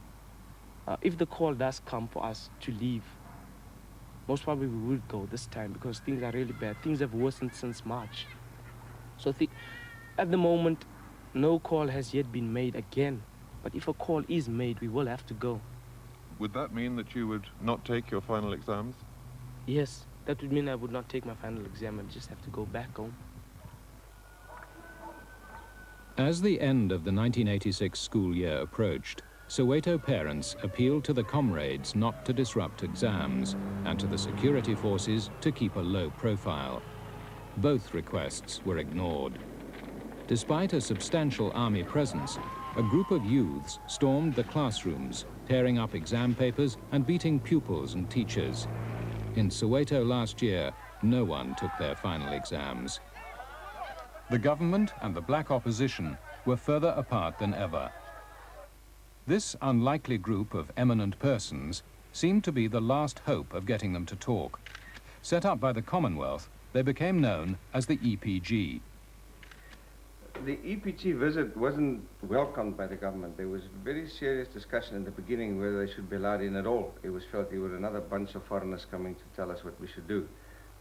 If the call does come for us to leave, most probably we will go this time because things are really bad. Things have worsened since March. So at the moment, no call has yet been made again. But if a call is made, we will have to go. Would that mean that you would not take your final exams? Yes, that would mean I would not take my final exam and just have to go back home. As the end of the 1986 school year approached, Soweto parents appealed to the comrades not to disrupt exams and to the security forces to keep a low profile. Both requests were ignored. Despite a substantial army presence, a group of youths stormed the classrooms, tearing up exam papers and beating pupils and teachers. In Soweto last year, no one took their final exams. The government and the black opposition were further apart than ever. This unlikely group of eminent persons seemed to be the last hope of getting them to talk. Set up by the Commonwealth, they became known as the EPG. The EPG visit wasn't welcomed by the government. There was very serious discussion in the beginning whether they should be allowed in at all. It was felt they were another bunch of foreigners coming to tell us what we should do.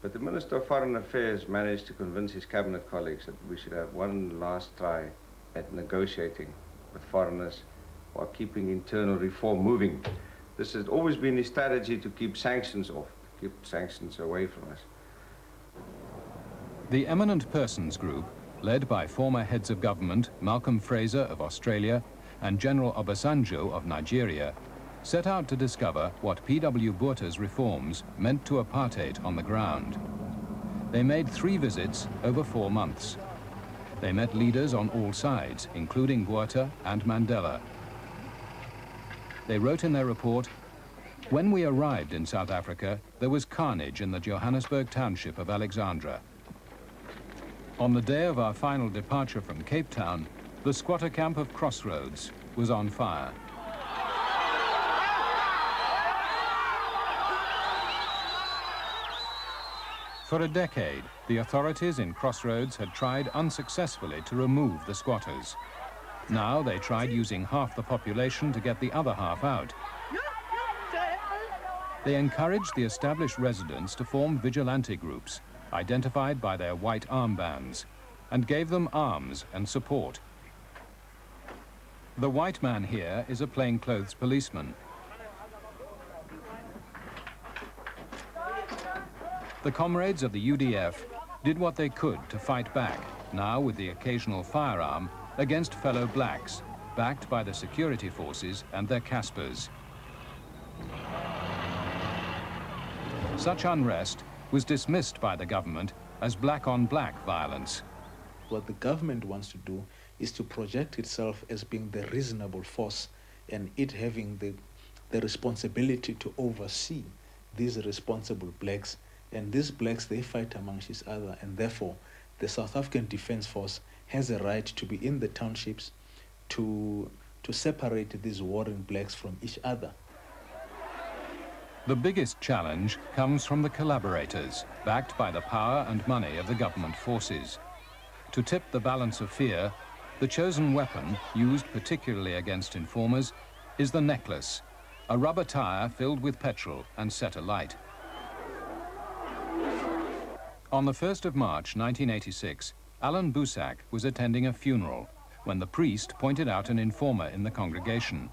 But the Minister of Foreign Affairs managed to convince his cabinet colleagues that we should have one last try at negotiating with foreigners while keeping internal reform moving. This has always been his strategy to keep sanctions off, to keep sanctions away from us. The Eminent Persons Group, led by former heads of government Malcolm Fraser of Australia and General Obasanjo of Nigeria set out to discover what P.W. Botha's reforms meant to apartheid on the ground. They made 3 visits over 4 months. They met leaders on all sides, including Botha and Mandela. They wrote in their report, "When we arrived in South Africa, there was carnage in the Johannesburg township of Alexandra. On the day of our final departure from Cape Town, the squatter camp of Crossroads was on fire." For a decade, the authorities in Crossroads had tried unsuccessfully to remove the squatters. Now they tried using half the population to get the other half out. They encouraged the established residents to form vigilante groups, identified by their white armbands, and gave them arms and support. The white man here is a plainclothes policeman. The comrades of the UDF did what they could to fight back, now with the occasional firearm, against fellow blacks, backed by the security forces and their Caspers. Such unrest was dismissed by the government as black-on-black violence. What the government wants to do is to project itself as being the reasonable force and it having the responsibility to oversee these responsible blacks. And these blacks, they fight amongst each other, and therefore the South African Defence Force has a right to be in the townships to separate these warring blacks from each other. The biggest challenge comes from the collaborators, backed by the power and money of the government forces. To tip the balance of fear, the chosen weapon, used particularly against informers, is the necklace, a rubber tire filled with petrol and set alight. On the 1st of March 1986, Alan Boesak was attending a funeral when the priest pointed out an informer in the congregation.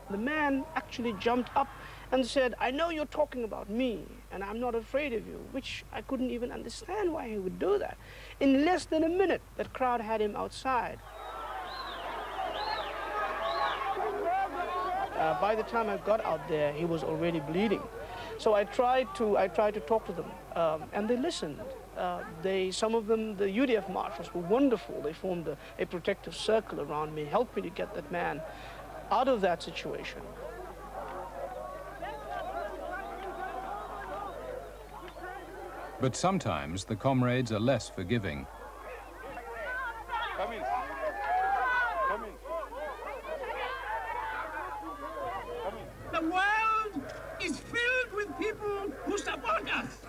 The man actually jumped up and said, "I know you're talking about me, and I'm not afraid of you," which I couldn't even understand why he would do that. In less than a minute, that crowd had him outside. By the time I got out there, he was already bleeding. So I tried to talk to them, and they listened. Some of them, the UDF marshals, were wonderful. They formed a protective circle around me, helped me to get that man out of that situation. But sometimes the comrades are less forgiving. Come in. Come in. The world is filled with people who support us,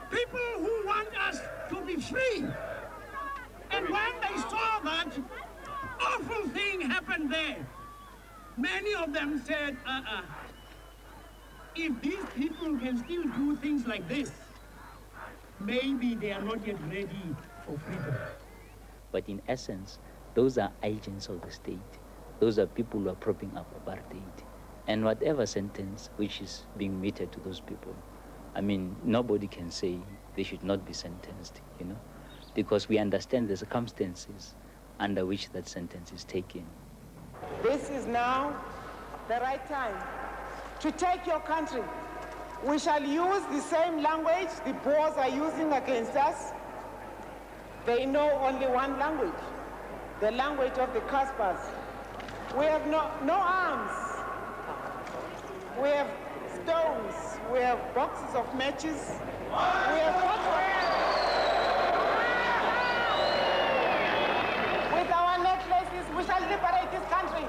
people who want us to be free. And when they saw that awful thing happen there, many of them said, if these people can still do things like this, maybe they are not yet ready for freedom. But in essence, those are agents of the state. Those are people who are propping up apartheid. And whatever sentence which is being meted to those people, I mean, nobody can say they should not be sentenced, you know, because we understand the circumstances under which that sentence is taken. This is now the right time to take your country. We shall use the same language the Boers are using against us. They know only one language, the language of the Caspers. We have no arms. We have stones. We have boxes of matches. We have with our necklaces, we shall liberate this country.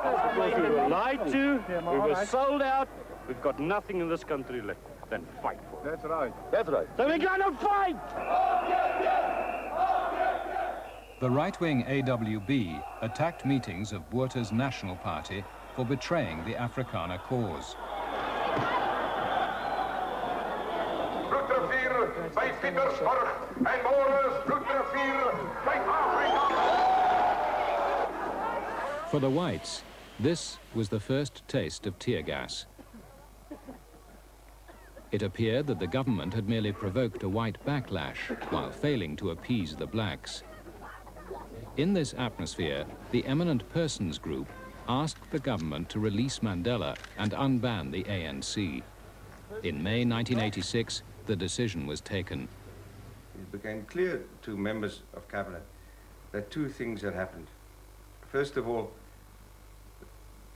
Because we were lied to, we were sold out, we've got nothing in this country left. Then fight for it. That's right. That's right. So we're going to fight! The right-wing AWB attacked meetings of Botha's National Party for betraying the Afrikaner cause. For the whites, this was the first taste of tear gas. It appeared that the government had merely provoked a white backlash while failing to appease the blacks. In this atmosphere, the Eminent Persons Group asked the government to release Mandela and unban the ANC. In May 1986, the decision was taken. It became clear to members of cabinet that two things had happened. First of all,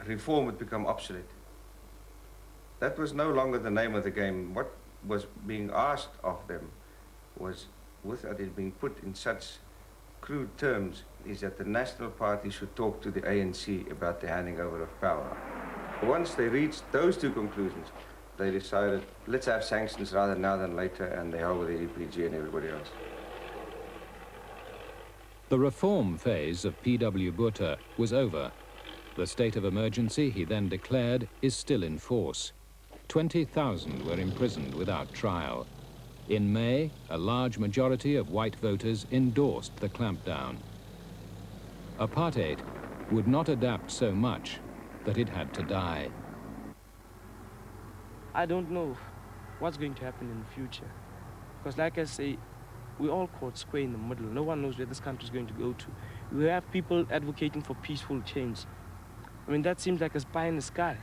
reform had become obsolete. That was no longer the name of the game. What was being asked of them was, without it being put in such crude terms, is that the National Party should talk to the ANC about the handing over of power. Once they reached those two conclusions, they decided, let's have sanctions rather now than later, and they held with the EPG and everybody else. The reform phase of P.W. Botha was over. The state of emergency he then declared is still in force. 20,000 were imprisoned without trial. In May, a large majority of white voters endorsed the clampdown. Apartheid would not adapt so much that it had to die. I don't know what's going to happen in the future. Because like I say, we're all caught square in the middle. No one knows where this country is going to go to. We have people advocating for peaceful change. I mean, that seems like a pie in the sky.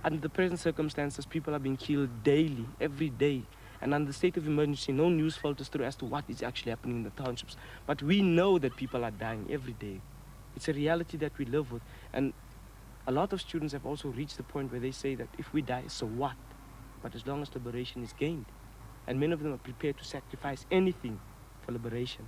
Under the present circumstances, people are being killed daily, every day. And under the state of emergency, no news filters through as to what is actually happening in the townships. But we know that people are dying every day. It's a reality that we live with. And a lot of students have also reached the point where they say that if we die, so what? But as long as liberation is gained. And many of them are prepared to sacrifice anything for liberation.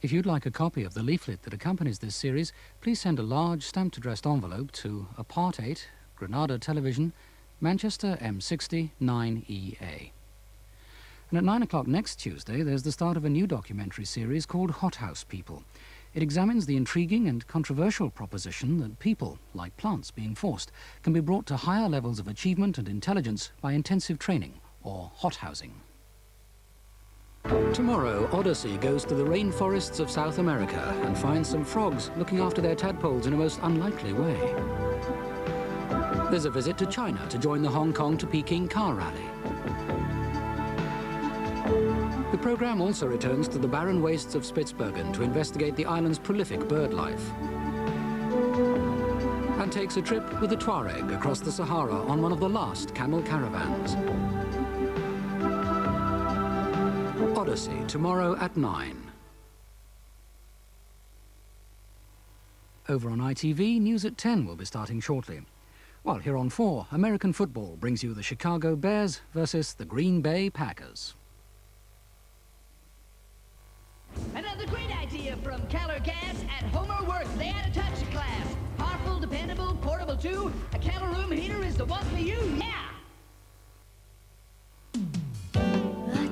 If you'd like a copy of the leaflet that accompanies this series, please send a large stamped addressed envelope to Apartheid, Grenada Television, Manchester M60 9EA. And at 9 o'clock next Tuesday, there's the start of a new documentary series called Hothouse People. It examines the intriguing and controversial proposition that people, like plants being forced, can be brought to higher levels of achievement and intelligence by intensive training, or hothousing. Tomorrow, Odyssey goes to the rainforests of South America and finds some frogs looking after their tadpoles in a most unlikely way. There's a visit to China to join the Hong Kong to Peking car rally. The programme also returns to the barren wastes of Spitsbergen to investigate the island's prolific bird life. And takes a trip with the Tuareg across the Sahara on one of the last camel caravans. Odyssey, tomorrow at 9. Over on ITV, news at 10 will be starting shortly. While here on 4, American football brings you the Chicago Bears versus the Green Bay Packers. Another great idea from Keller Gas at Homer Works. They add a touch of class. Powerful, dependable, portable too. A Keller room heater is the one for you, yeah! A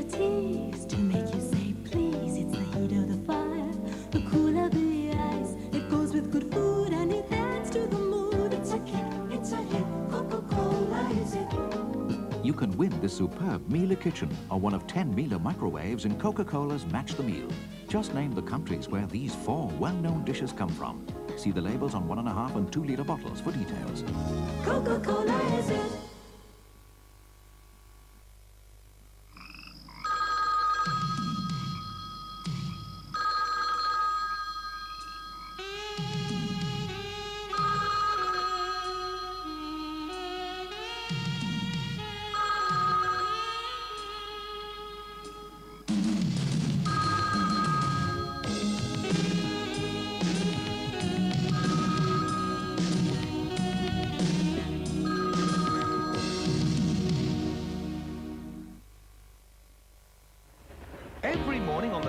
taste to make you say please. It's the heat of the fire, the cool of the ice. It goes with good food and it adds to the mood. It's a kick, it's a hit. Coca-Cola is it. You can win this superb Miele kitchen or one of 10 Miele microwaves in Coca-Cola's Match the Meal. Just name the countries where these 4 well-known dishes come from. See the labels on 1.5 and 2-litre bottles for details. Coca-Cola is it.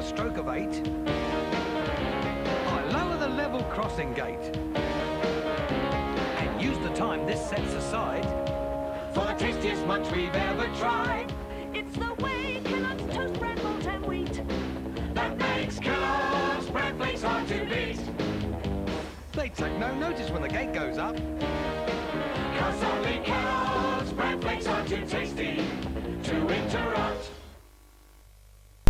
stroke of 8, I lower the level crossing gate and use the time this sets aside for the tastiest munch we've ever tried. It's the way Kellogg's toast, bread, malt and wheat That makes Kellogg's bread flakes hard to beat. They take no notice when the gate goes up, 'cause only Kellogg's bread flakes are too tasty to interrupt.